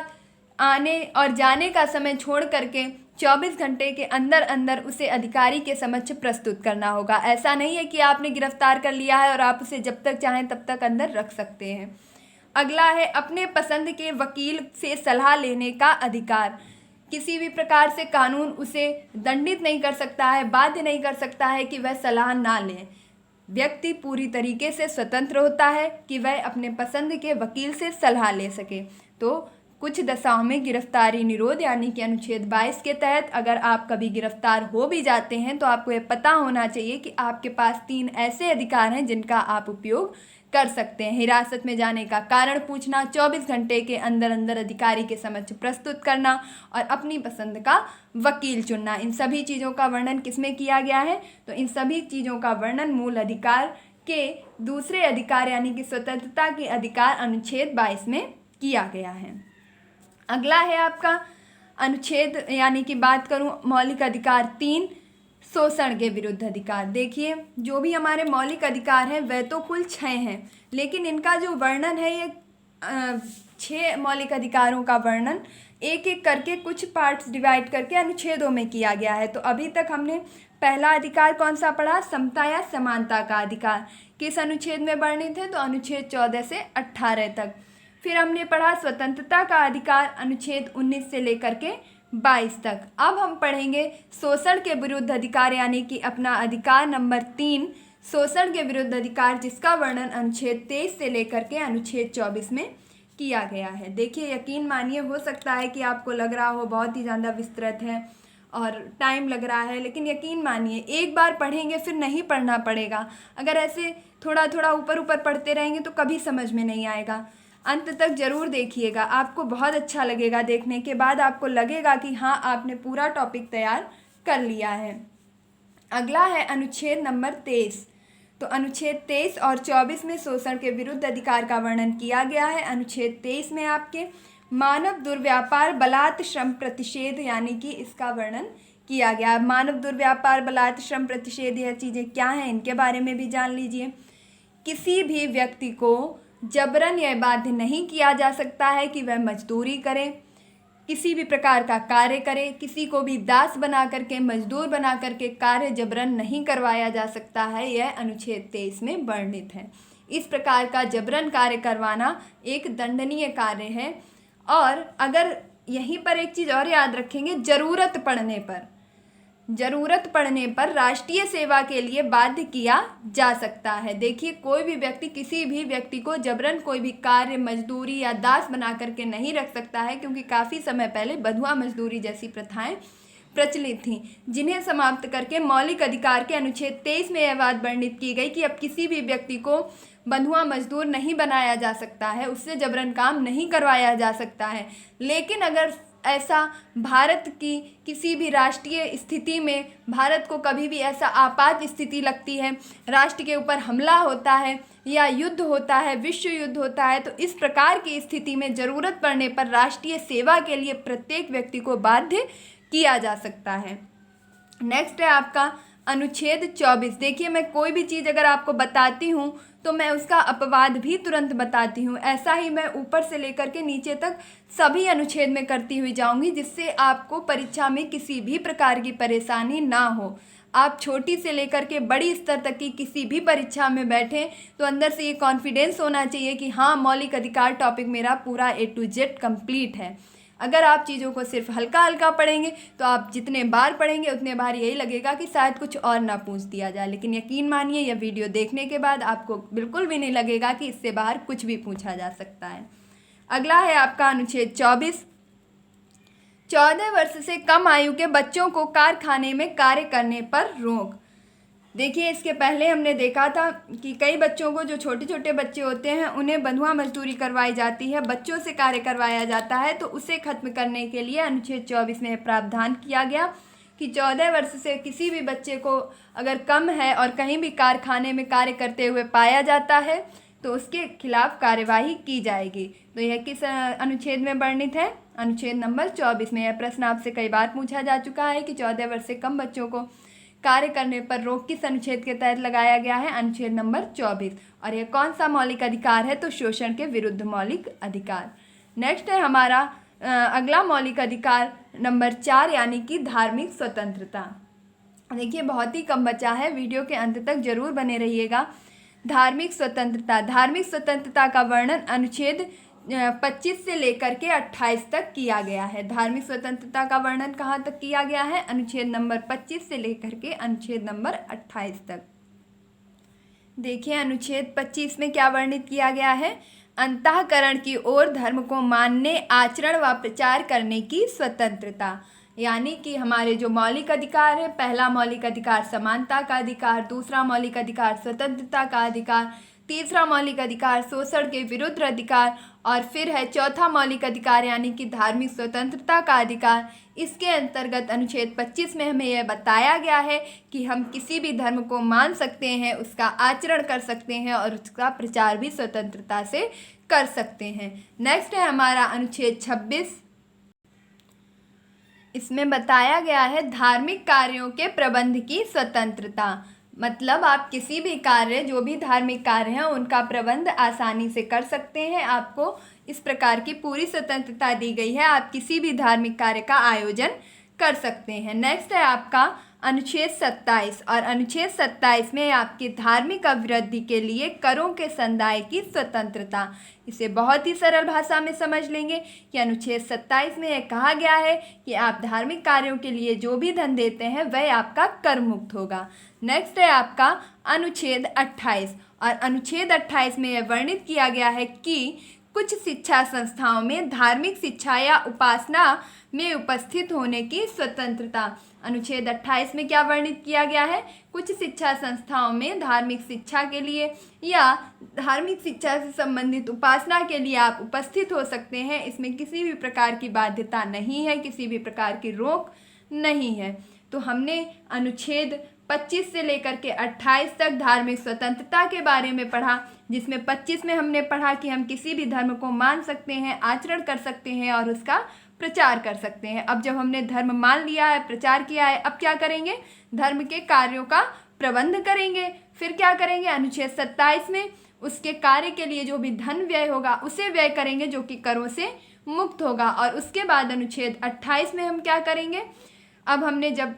आने और जाने का समय छोड़ करके 24 घंटे के अंदर अंदर उसे अधिकारी के समक्ष प्रस्तुत करना होगा। ऐसा नहीं है कि आपने गिरफ्तार कर लिया है और आप उसे जब तक चाहें तब तक अंदर रख सकते हैं। अगला है अपने पसंद के वकील से सलाह लेने का अधिकार। किसी भी प्रकार से कानून उसे दंडित नहीं कर सकता है, बाध्य नहीं कर सकता है कि वह सलाह ना ले। व्यक्ति पूरी तरीके से स्वतंत्र होता है कि वह अपने पसंद के वकील से सलाह ले सके। तो कुछ दशाओं में गिरफ्तारी निरोध यानी कि अनुच्छेद 22 के तहत अगर आप कभी गिरफ्तार हो भी जाते हैं तो आपको ये पता होना चाहिए कि आपके पास 3 ऐसे अधिकार हैं जिनका आप उपयोग कर सकते हैं। हिरासत में जाने का कारण पूछना, 24 घंटे के अंदर अंदर अधिकारी के समक्ष प्रस्तुत करना और अपनी पसंद का वकील चुनना। इन सभी चीज़ों का वर्णन किसमें किया गया है? तो इन सभी चीज़ों का वर्णन मूल अधिकार के दूसरे अधिकार यानी कि स्वतंत्रता के अधिकार अनुच्छेद 22 में किया गया है। अगला है आपका अनुच्छेद यानी कि बात करूं मौलिक अधिकार 3, शोषण के विरुद्ध अधिकार। देखिए जो भी हमारे मौलिक अधिकार हैं वह तो कुल 6 हैं, लेकिन इनका जो वर्णन है ये 6 मौलिक अधिकारों का वर्णन एक एक करके कुछ पार्ट्स डिवाइड करके अनुच्छेदों में किया गया है। तो अभी तक हमने पहला अधिकार कौन सा पढ़ा? समता या समानता का अधिकार। किस अनुच्छेद में वर्णित है? तो अनुच्छेद 14 से 18 तक। फिर हमने पढ़ा स्वतंत्रता का अधिकार अनुच्छेद 19 से लेकर के 22 तक। अब हम पढ़ेंगे शोषण के विरुद्ध अधिकार यानी कि अपना अधिकार नंबर 3, शोषण के विरुद्ध अधिकार, जिसका वर्णन अनुच्छेद 23 से लेकर के अनुच्छेद 24 में किया गया है। देखिए यकीन मानिए, हो सकता है कि आपको लग रहा हो बहुत ही ज़्यादा विस्तृत है और टाइम लग रहा है, लेकिन यकीन मानिए एक बार पढ़ेंगे फिर नहीं पढ़ना पड़ेगा। अगर ऐसे थोड़ा थोड़ा ऊपर ऊपर पढ़ते रहेंगे तो कभी समझ में नहीं आएगा। अंत तक ज़रूर देखिएगा, आपको बहुत अच्छा लगेगा। देखने के बाद आपको लगेगा कि हाँ आपने पूरा टॉपिक तैयार कर लिया है। अगला है अनुच्छेद नंबर 23। तो अनुच्छेद 23 और 24 में शोषण के विरुद्ध अधिकार का वर्णन किया गया है। अनुच्छेद 23 में आपके मानव दुर्व्यापार बलात् श्रम प्रतिषेध यानी कि इसका वर्णन किया गया। मानव दुर्व्यापार बलात् श्रम प्रतिषेध यह चीज़ें क्या हैं, इनके बारे में भी जान लीजिए। किसी भी व्यक्ति को जबरन या बाध्य नहीं किया जा सकता है कि वह मजदूरी करे, किसी भी प्रकार का कार्य करे। किसी को भी दास बना करके, मजदूर बना करके कार्य जबरन नहीं करवाया जा सकता है। यह अनुच्छेद 23 में वर्णित है। इस प्रकार का जबरन कार्य करवाना एक दंडनीय कार्य है। और अगर यहीं पर एक चीज़ और याद रखेंगे, ज़रूरत पड़ने पर राष्ट्रीय सेवा के लिए बाध्य किया जा सकता है। देखिए, कोई भी व्यक्ति किसी भी व्यक्ति को जबरन कोई भी कार्य, मजदूरी या दास बना करके नहीं रख सकता है, क्योंकि काफ़ी समय पहले बंधुआ मजदूरी जैसी प्रथाएं प्रचलित थीं, जिन्हें समाप्त करके मौलिक अधिकार के अनुच्छेद 23 में यह बात वर्णित की गई कि अब किसी भी व्यक्ति को बंधुआ मजदूर नहीं बनाया जा सकता है, उससे जबरन काम नहीं करवाया जा सकता है। लेकिन अगर ऐसा भारत की किसी भी राष्ट्रीय स्थिति में, भारत को कभी भी ऐसा आपात स्थिति लगती है, राष्ट्र के ऊपर हमला होता है या युद्ध होता है, विश्व युद्ध होता है, तो इस प्रकार की स्थिति में ज़रूरत पड़ने पर राष्ट्रीय सेवा के लिए प्रत्येक व्यक्ति को बाध्य किया जा सकता है। नेक्स्ट है आपका अनुच्छेद 24। देखिए, मैं कोई भी चीज़ अगर आपको बताती हूँ तो मैं उसका अपवाद भी तुरंत बताती हूँ। ऐसा ही मैं ऊपर से लेकर के नीचे तक सभी अनुच्छेद में करती हुई जाऊँगी, जिससे आपको परीक्षा में किसी भी प्रकार की परेशानी ना हो। आप छोटी से लेकर के बड़ी स्तर तक की किसी भी परीक्षा में बैठें तो अंदर से ये कॉन्फिडेंस होना चाहिए कि हाँ, मौलिक अधिकार टॉपिक मेरा पूरा A to Z कंप्लीट है। अगर आप चीज़ों को सिर्फ हल्का हल्का पढ़ेंगे तो आप जितने बार पढ़ेंगे उतने बार यही लगेगा कि शायद कुछ और ना पूछ दिया जाए। लेकिन यकीन मानिए, यह वीडियो देखने के बाद आपको बिल्कुल भी नहीं लगेगा कि इससे बाहर कुछ भी पूछा जा सकता है। अगला है आपका अनुच्छेद 24। 14 वर्ष से कम आयु के बच्चों को कारखाने में कार्य करने पर रोक। देखिए, इसके पहले हमने देखा था कि कई बच्चों को, जो छोटे छोटे बच्चे होते हैं, उन्हें बंधुआ मजदूरी करवाई जाती है, बच्चों से कार्य करवाया जाता है। तो उसे खत्म करने के लिए अनुच्छेद 24 में प्रावधान किया गया कि 14 वर्ष से किसी भी बच्चे को अगर कम है और कहीं भी कारखाने में कार्य करते हुए पाया जाता है तो उसके खिलाफ कार्यवाही की जाएगी। तो यह किस अनुच्छेद में वर्णित है? अनुच्छेद नंबर 24 में। यह प्रश्न आपसे कई बार पूछा जा चुका है कि 14 वर्ष से कम बच्चों को कार्य करने पर रोक किस अनुच्छेद के तहत लगाया गया है? अनुच्छेद नंबर 24। और यह कौन सा मौलिक अधिकार है? तो शोषण के विरुद्ध मौलिक अधिकार। नेक्स्ट है हमारा अगला मौलिक अधिकार नंबर 4, यानी कि धार्मिक स्वतंत्रता। देखिए, बहुत ही कम बचा है, वीडियो के अंत तक जरूर बने रहिएगा। धार्मिक स्वतंत्रता। धार्मिक स्वतंत्रता का वर्णन अनुच्छेद 25 से लेकर के 28 तक किया गया है। धार्मिक स्वतंत्रता का वर्णन कहाँ तक किया गया है? अनुच्छेद नंबर 25 से लेकर के अनुच्छेद नंबर 28 तक। देखिए, अनुच्छेद 25 में क्या वर्णित किया गया है? अंतःकरण की ओर धर्म को मानने, आचरण व प्रचार करने की स्वतंत्रता। यानी कि हमारे जो मौलिक अधिकार है, पहला मौलिक अधिकार समानता का अधिकार, दूसरा मौलिक अधिकार स्वतंत्रता का अधिकार, तीसरा मौलिक अधिकार शोषण के विरुद्ध अधिकार, और फिर है चौथा मौलिक अधिकार यानी कि धार्मिक स्वतंत्रता का अधिकार। इसके अंतर्गत अनुच्छेद 25 में हमें यह बताया गया है कि हम किसी भी धर्म को मान सकते हैं, उसका आचरण कर सकते हैं और उसका प्रचार भी स्वतंत्रता से कर सकते हैं। नेक्स्ट है हमारा अनुच्छेद 26। इसमें बताया गया है धार्मिक कार्यों के प्रबंध की स्वतंत्रता। मतलब आप किसी भी कार्य, जो भी धार्मिक कार्य हैं, उनका प्रबंध आसानी से कर सकते हैं। आपको इस प्रकार की पूरी स्वतंत्रता दी गई है, आप किसी भी धार्मिक कार्य का आयोजन कर सकते हैं। नेक्स्ट है आपका अनुच्छेद 27। और अनुच्छेद 27 में आपकी धार्मिक अभिवृद्धि के लिए करों के संदाय की स्वतंत्रता। इसे बहुत ही सरल भाषा में समझ लेंगे कि अनुच्छेद 27 में यह कहा गया है कि आप धार्मिक कार्यों के लिए जो भी धन देते हैं वह आपका कर मुक्त होगा। नेक्स्ट है आपका अनुच्छेद 28। और अनुच्छेद 28 में यह वर्णित किया गया है कि कुछ शिक्षा संस्थाओं में धार्मिक शिक्षा या उपासना में उपस्थित होने की स्वतंत्रता। अनुच्छेद 28 में क्या वर्णित किया गया है? कुछ शिक्षा संस्थाओं में धार्मिक शिक्षा के लिए या धार्मिक शिक्षा से संबंधित उपासना के लिए आप उपस्थित हो सकते हैं। इसमें किसी भी प्रकार की बाध्यता नहीं है, किसी भी प्रकार की रोक नहीं है। तो हमने अनुच्छेद 25 से लेकर के 28 तक धार्मिक स्वतंत्रता के बारे में पढ़ा, जिसमें 25 में हमने पढ़ा कि हम किसी भी धर्म को मान सकते हैं, आचरण कर सकते हैं और उसका प्रचार कर सकते हैं। अब जब हमने धर्म मान लिया है, प्रचार किया है, अब क्या करेंगे? धर्म के कार्यों का प्रबंध करेंगे। फिर क्या करेंगे? अनुच्छेद 27 में उसके कार्य के लिए जो भी धन व्यय होगा उसे व्यय करेंगे, जो कि करों से मुक्त होगा। और उसके बाद अनुच्छेद 28 में हम क्या करेंगे? अब हमने जब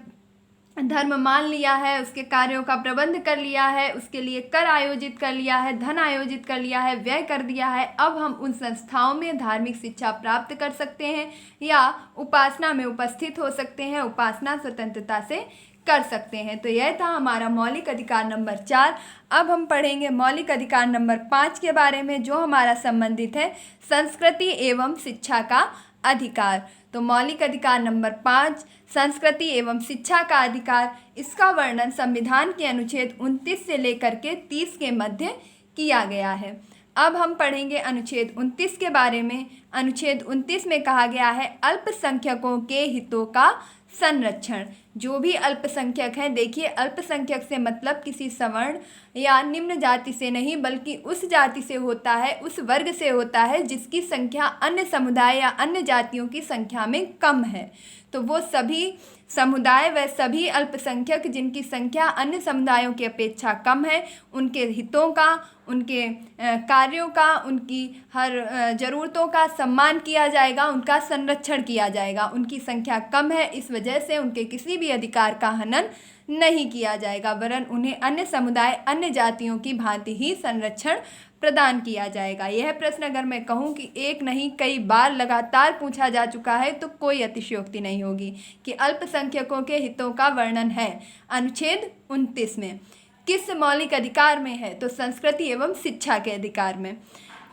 धर्म मान लिया है, उसके कार्यों का प्रबंध कर लिया है, उसके लिए कर आयोजित कर लिया है, धन आयोजित कर लिया है, व्यय कर दिया है, अब हम उन संस्थाओं में धार्मिक शिक्षा प्राप्त कर सकते हैं या उपासना में उपस्थित हो सकते हैं, उपासना स्वतंत्रता से कर सकते हैं। तो यह था हमारा मौलिक अधिकार नंबर 4। अब हम पढ़ेंगे मौलिक अधिकार नंबर 5 के बारे में, जो हमारा संबंधित है संस्कृति एवं शिक्षा का अधिकार। तो मौलिक अधिकार नंबर 5, संस्कृति एवं शिक्षा का अधिकार, इसका वर्णन संविधान के अनुच्छेद 29 से लेकर के 30 के मध्य किया गया है। अब हम पढ़ेंगे अनुच्छेद 29 के बारे में। अनुच्छेद 29 में कहा गया है अल्पसंख्यकों के हितों का संरक्षण। जो भी अल्पसंख्यक हैं, देखिए अल्पसंख्यक से मतलब किसी सवर्ण या निम्न जाति से नहीं, बल्कि उस जाति से होता है, उस वर्ग से होता है जिसकी संख्या अन्य समुदाय या अन्य जातियों की संख्या में कम है। तो वो सभी समुदाय व सभी अल्पसंख्यक जिनकी संख्या अन्य समुदायों की अपेक्षा कम है, उनके हितों का, उनके कार्यों का, उनकी हर ज़रूरतों का सम्मान किया जाएगा, उनका संरक्षण किया जाएगा। उनकी संख्या कम है, इस वजह से उनके किसी भी अधिकार का हनन नहीं किया जाएगा, वरन उन्हें अन्य समुदाय, अन्य जातियों की भांति ही संरक्षण प्रदान किया जाएगा। यह प्रश्न अगर मैं कहूँ कि एक नहीं कई बार लगातार पूछा जा चुका है तो कोई अतिशयोक्ति नहीं होगी कि अल्पसंख्यकों के हितों का वर्णन है अनुच्छेद 29 में। किस मौलिक अधिकार में है? तो संस्कृति एवं शिक्षा के अधिकार में।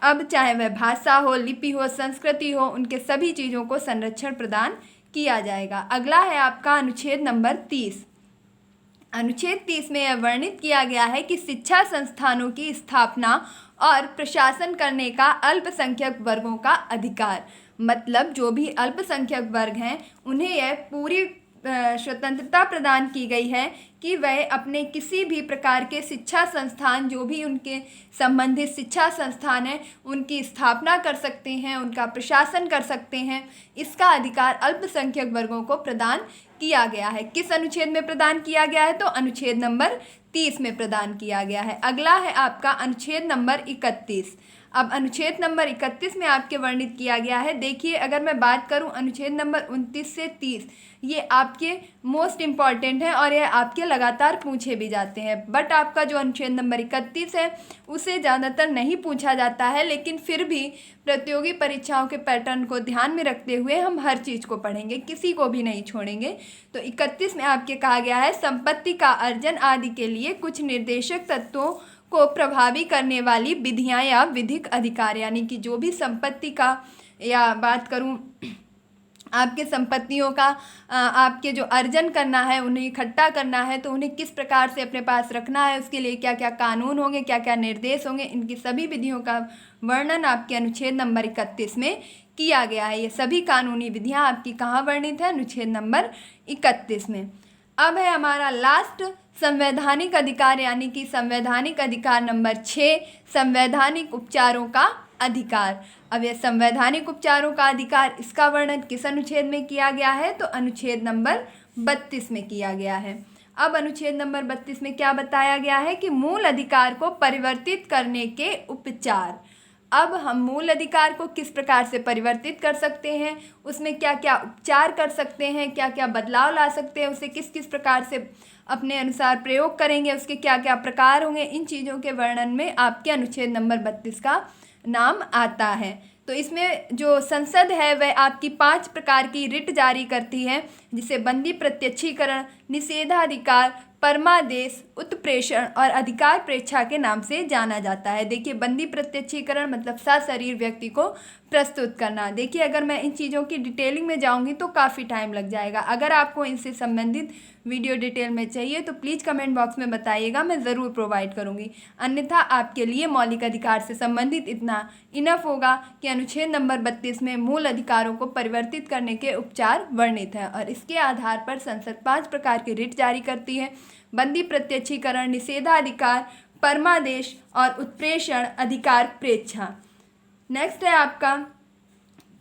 अब चाहे वह भाषा हो, लिपि हो, संस्कृति हो, उनके सभी चीज़ों को संरक्षण प्रदान किया जाएगा। अगला है आपका अनुच्छेद नंबर 30। अनुच्छेद 30 में यह वर्णित किया गया है कि शिक्षा संस्थानों की स्थापना और प्रशासन करने का अल्पसंख्यक वर्गों का अधिकार। मतलब जो भी अल्पसंख्यक वर्ग हैं उन्हें यह पूरी स्वतंत्रता प्रदान की गई है कि वह अपने किसी भी प्रकार के शिक्षा संस्थान, जो भी उनके संबंधित शिक्षा संस्थान हैं, उनकी स्थापना कर सकते हैं, उनका प्रशासन कर सकते हैं। इसका अधिकार अल्पसंख्यक वर्गों को प्रदान किया गया है। किस अनुच्छेद में प्रदान किया गया है? तो अनुच्छेद नंबर 30 में प्रदान किया गया है। अगला है आपका अनुच्छेद नंबर 31। अब अनुच्छेद नंबर 31 में आपके वर्णित किया गया है। देखिए, अगर मैं बात करूं अनुच्छेद नंबर 29 से 30, ये आपके मोस्ट इम्पॉर्टेंट हैं और यह आपके लगातार पूछे भी जाते हैं। बट आपका जो अनुच्छेद नंबर 31 है उसे ज़्यादातर नहीं पूछा जाता है, लेकिन फिर भी प्रतियोगी परीक्षाओं के पैटर्न को ध्यान में रखते हुए हम हर चीज़ को पढ़ेंगे, किसी को भी नहीं छोड़ेंगे। तो 31 में आपके कहा गया है संपत्ति का अर्जन आदि के लिए कुछ निर्देशक तत्वों को प्रभावी करने वाली विधियां या विधिक अधिकार, यानी कि जो भी संपत्ति का, या बात करूं आपके संपत्तियों का, आपके जो अर्जन करना है, उन्हें इकट्ठा करना है, तो उन्हें किस प्रकार से अपने पास रखना है, उसके लिए क्या क्या कानून होंगे, क्या क्या निर्देश होंगे, इनकी सभी विधियों का वर्णन आपके अनुच्छेद नंबर 31 में किया गया है। ये सभी कानूनी विधियाँ आपकी कहाँ वर्णित है? अनुच्छेद नंबर 31 में। अब है हमारा लास्ट संवैधानिक अधिकार, यानी कि संवैधानिक अधिकार नंबर 6, संवैधानिक उपचारों का अधिकार। अब यह संवैधानिक उपचारों का अधिकार, इसका वर्णन किस अनुच्छेद में किया गया है? तो अनुच्छेद नंबर 32 में किया गया है। अब अनुच्छेद नंबर 32 में क्या बताया गया है कि मूल अधिकार को परिवर्तित करने के उपचार। अब हम मूल अधिकार को किस प्रकार से परिवर्तित कर सकते हैं, उसमें क्या क्या उपचार कर सकते हैं, क्या क्या बदलाव ला सकते हैं, उसे किस किस प्रकार से अपने अनुसार प्रयोग करेंगे, उसके क्या क्या प्रकार होंगे, इन चीज़ों के वर्णन में आपके अनुच्छेद नंबर 32 का नाम आता है। तो इसमें जो संसद है वह आपकी 5 प्रकार की रिट जारी करती है, जिसे बंदी प्रत्यक्षीकरण, निषेधाधिकार, परमादेश, उत्प्रेषण और अधिकार प्रेक्षा के नाम से जाना जाता है। देखिए, बंदी प्रत्यक्षीकरण मतलब सशरीर व्यक्ति को प्रस्तुत करना। देखिए, अगर मैं इन चीज़ों की डिटेलिंग में जाऊंगी तो काफ़ी टाइम लग जाएगा। अगर आपको इनसे संबंधित वीडियो डिटेल में चाहिए तो प्लीज़ कमेंट बॉक्स में बताइएगा, मैं ज़रूर प्रोवाइड करूंगी। अन्यथा आपके लिए मौलिक अधिकार से संबंधित इतना इनफ होगा कि अनुच्छेद नंबर 32 में मूल अधिकारों को परिवर्तित करने के उपचार वर्णित हैं और इसके आधार पर संसद 5 प्रकार के रिट जारी करती है: बंदी प्रत्यक्षीकरण, निषेधाधिकार, परमादेश और उत्प्रेषण अधिकार प्रेक्षा। नेक्स्ट है आपका,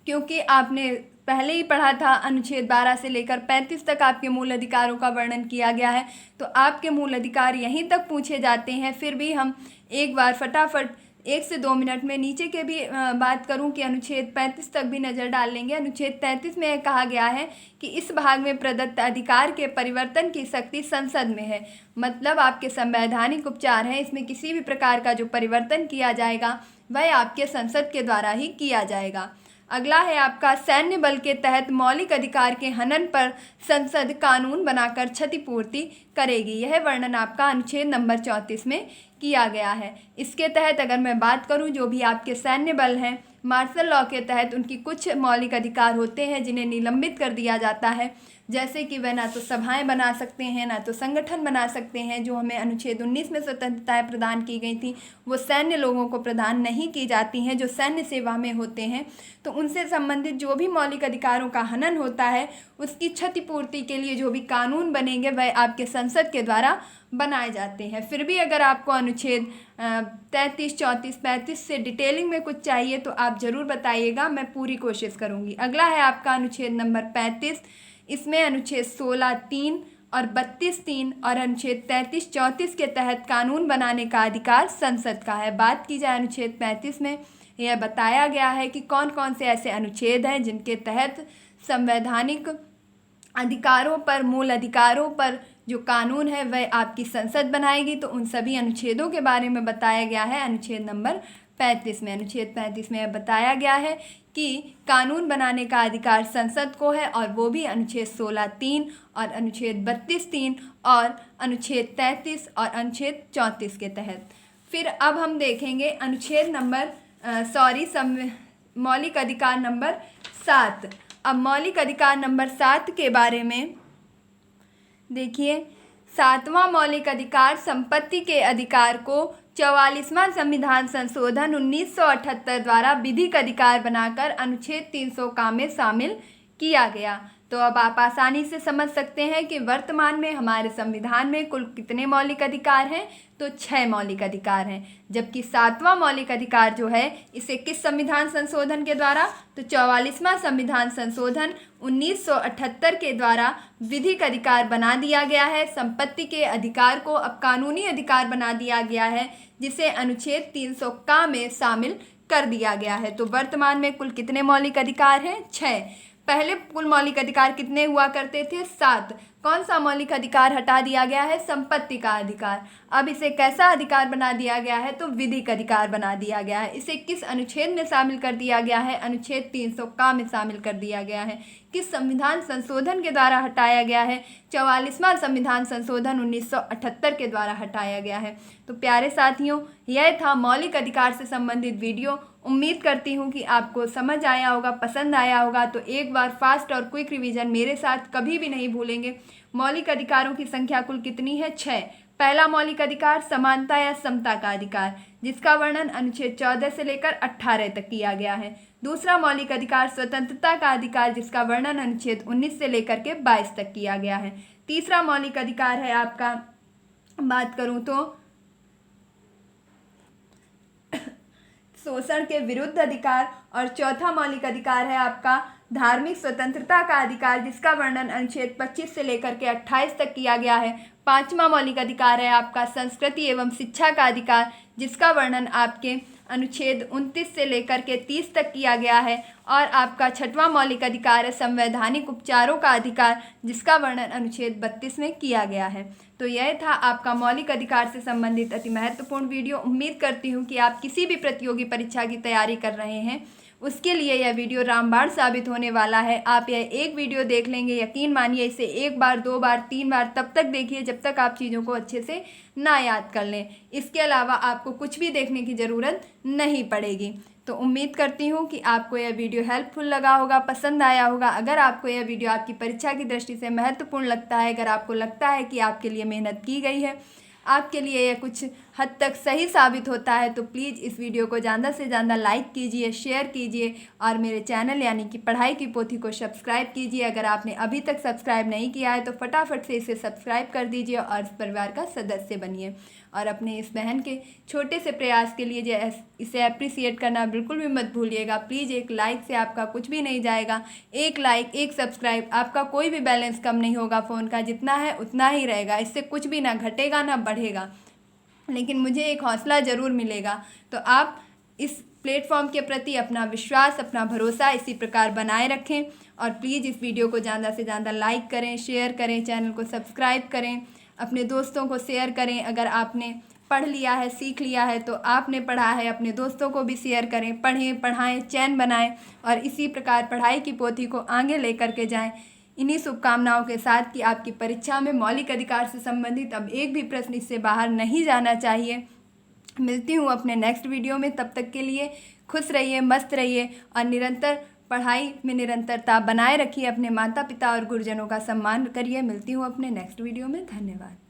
क्योंकि आपने पहले ही पढ़ा था अनुच्छेद 12 से लेकर 35 तक आपके मूल अधिकारों का वर्णन किया गया है, तो आपके मूल अधिकार यहीं तक पूछे जाते हैं। फिर भी हम एक बार फटाफट 1 से 2 मिनट में नीचे के भी बात करूं कि अनुच्छेद 35 तक भी नज़र डाल लेंगे। अनुच्छेद 33 में कहा गया है कि इस भाग में प्रदत्त अधिकार के परिवर्तन की शक्ति संसद में है। मतलब आपके संवैधानिक उपचार हैं, इसमें किसी भी प्रकार का जो परिवर्तन किया जाएगा वह आपके संसद के द्वारा ही किया जाएगा। अगला है आपका, सैन्य बल के तहत मौलिक अधिकार के हनन पर संसद कानून बनाकर क्षतिपूर्ति करेगी। यह वर्णन आपका अनुच्छेद नंबर 34 में किया गया है। इसके तहत अगर मैं बात करूं, जो भी आपके सैन्य बल हैं, मार्शल लॉ के तहत उनकी कुछ मौलिक अधिकार होते हैं जिन्हें निलंबित कर दिया जाता है। जैसे कि वह ना तो सभाएं बना सकते हैं, ना तो संगठन बना सकते हैं। जो हमें अनुच्छेद 19 में स्वतंत्रताएं प्रदान की गई थी वो सैन्य लोगों को प्रदान नहीं की जाती हैं जो सैन्य सेवा में होते हैं। तो उनसे संबंधित जो भी मौलिक अधिकारों का हनन होता है उसकी क्षतिपूर्ति के लिए जो भी कानून बनेंगे वह आपके संसद के द्वारा बनाए जाते हैं। फिर भी अगर आपको अनुच्छेद 33, 34, 35 से डिटेलिंग में कुछ चाहिए तो आप ज़रूर बताइएगा, मैं पूरी कोशिश करूँगी। अगला है आपका अनुच्छेद नंबर 35। इसमें अनुच्छेद 16(3) और 32(3) और अनुच्छेद 33, 34 के तहत कानून बनाने का अधिकार संसद का है। बात की जाए अनुच्छेद 35 में, यह बताया गया है कि कौन कौन से ऐसे अनुच्छेद हैं जिनके तहत संवैधानिक अधिकारों पर, मूल अधिकारों पर जो कानून है वह आपकी संसद बनाएगी। तो उन सभी अनुच्छेदों के बारे में बताया गया है अनुच्छेद नंबर 35 में। अनुच्छेद 35 में यह बताया गया है कि कानून बनाने का अधिकार संसद को है और वो भी अनुच्छेद 16(3) और अनुच्छेद 32(3) और अनुच्छेद 33 और अनुच्छेद 34 के तहत। फिर अब हम देखेंगे अनुच्छेद नंबर मौलिक अधिकार नंबर 7। अब मौलिक अधिकार नंबर 7 के बारे में देखिए, 7वां मौलिक अधिकार संपत्ति के अधिकार को 44वां संविधान संशोधन 1978 द्वारा विधिक अधिकार बनाकर अनुच्छेद 300 का में शामिल किया गया। तो अब आप आसानी से समझ सकते हैं कि वर्तमान में हमारे संविधान में कुल कितने मौलिक अधिकार हैं, तो 6 मौलिक अधिकार हैं। जबकि 7वां मौलिक अधिकार जो है इसे किस संविधान संशोधन के द्वारा, तो 44वां संविधान संशोधन 1978 के द्वारा विधिक अधिकार बना दिया गया है। संपत्ति के अधिकार को अब कानूनी अधिकार बना दिया गया है जिसे अनुच्छेद 300 का में शामिल कर दिया गया है। तो वर्तमान में कुल कितने मौलिक अधिकार हैं, 6। पहले कुल मौलिक अधिकार कितने हुआ करते थे, 7। कौन सा मौलिक अधिकार हटा दिया गया है, संपत्ति का अधिकार। अब इसे कैसा अधिकार बना दिया गया है, तो विधिक अधिकार बना दिया गया है। इसे किस अनुच्छेद में शामिल कर दिया गया है, अनुच्छेद 300 का में शामिल कर दिया गया है। किस संविधान संशोधन के द्वारा हटाया गया है, 44वां संविधान संशोधन 1978 के द्वारा हटाया गया है। तो प्यारे साथियों, यह था मौलिक अधिकार से संबंधित वीडियो। उम्मीद करती हूँ कि आपको समझ आया होगा, पसंद आया होगा। तो एक बार फास्ट और क्विक रिवीजन मेरे साथ कभी भी नहीं भूलेंगे। मौलिक अधिकारों की संख्या कुल कितनी है, 6। पहला मौलिक अधिकार समानता या समता का अधिकार, जिसका वर्णन अनुच्छेद 14 से लेकर 18 तक किया गया है। दूसरा मौलिक अधिकार स्वतंत्रता का अधिकार, जिसका वर्णन अनुच्छेद 19 से लेकर के 22 तक किया गया है। तीसरा मौलिक अधिकार है आपका, बात करूं तो शोषण के विरुद्ध अधिकार। और चौथा मौलिक अधिकार है आपका धार्मिक स्वतंत्रता का अधिकार, जिसका वर्णन अनुच्छेद 25 से लेकर के 28 तक किया गया है। पांचवा मौलिक अधिकार है आपका संस्कृति एवं शिक्षा का अधिकार, जिसका वर्णन आपके अनुच्छेद 29 से लेकर के 30 तक किया गया है। और आपका छठवां मौलिक अधिकार है संवैधानिक उपचारों का अधिकार, जिसका वर्णन अनुच्छेद 32 में किया गया है। तो यह था आपका मौलिक अधिकार से संबंधित अति महत्वपूर्ण वीडियो। उम्मीद करती हूँ कि आप किसी भी प्रतियोगी परीक्षा की तैयारी कर रहे हैं उसके लिए यह वीडियो रामबाण साबित होने वाला है। आप यह एक वीडियो देख लेंगे, यकीन मानिए इसे 1 बार, 2 बार, 3 बार तब तक देखिए जब तक आप चीज़ों को अच्छे से ना याद कर लें। इसके अलावा आपको कुछ भी देखने की ज़रूरत नहीं पड़ेगी। तो उम्मीद करती हूँ कि आपको यह वीडियो हेल्पफुल लगा होगा, पसंद आया होगा। अगर आपको यह वीडियो आपकी परीक्षा की दृष्टि से महत्वपूर्ण लगता है, अगर आपको लगता है कि आपके लिए मेहनत की गई है, आपके लिए यह कुछ हद तक सही साबित होता है, तो प्लीज़ इस वीडियो को ज़्यादा से ज़्यादा लाइक कीजिए, शेयर कीजिए और मेरे चैनल यानी कि पढ़ाई की पोथी को सब्सक्राइब कीजिए। अगर आपने अभी तक सब्सक्राइब नहीं किया है तो फटाफट से इसे सब्सक्राइब कर दीजिए और इस परिवार का सदस्य बनिए। और अपने इस बहन के छोटे से प्रयास के लिए इसे अप्रिसिएट करना बिल्कुल भी मत भूलिएगा। प्लीज़ एक लाइक से आपका कुछ भी नहीं जाएगा। एक लाइक, एक सब्सक्राइब, आपका कोई भी बैलेंस कम नहीं होगा फ़ोन का, जितना है उतना ही रहेगा। इससे कुछ भी ना घटेगा ना बढ़ेगा, लेकिन मुझे एक हौसला ज़रूर मिलेगा। तो आप इस प्लेटफॉर्म के प्रति अपना विश्वास, अपना भरोसा इसी प्रकार बनाए रखें और प्लीज़ इस वीडियो को ज़्यादा से ज़्यादा लाइक करें, शेयर करें, चैनल को सब्सक्राइब करें, अपने दोस्तों को शेयर करें। अगर आपने पढ़ लिया है, सीख लिया है, तो आपने पढ़ा है, अपने दोस्तों को भी शेयर करें। पढ़ें, पढ़ाएं, चैन बनाएं और इसी प्रकार पढ़ाई की पोथी को आगे लेकर के जाएं। इन्हीं शुभकामनाओं के साथ कि आपकी परीक्षा में मौलिक अधिकार से संबंधित अब एक भी प्रश्न इससे बाहर नहीं जाना चाहिए। मिलती हूँ अपने नेक्स्ट वीडियो में। तब तक के लिए खुश रहिए, मस्त रहिए और निरंतर पढ़ाई में निरंतरता बनाए रखिए। अपने माता पिता और गुरुजनों का सम्मान करिए। मिलती हूँ अपने नेक्स्ट वीडियो में। धन्यवाद।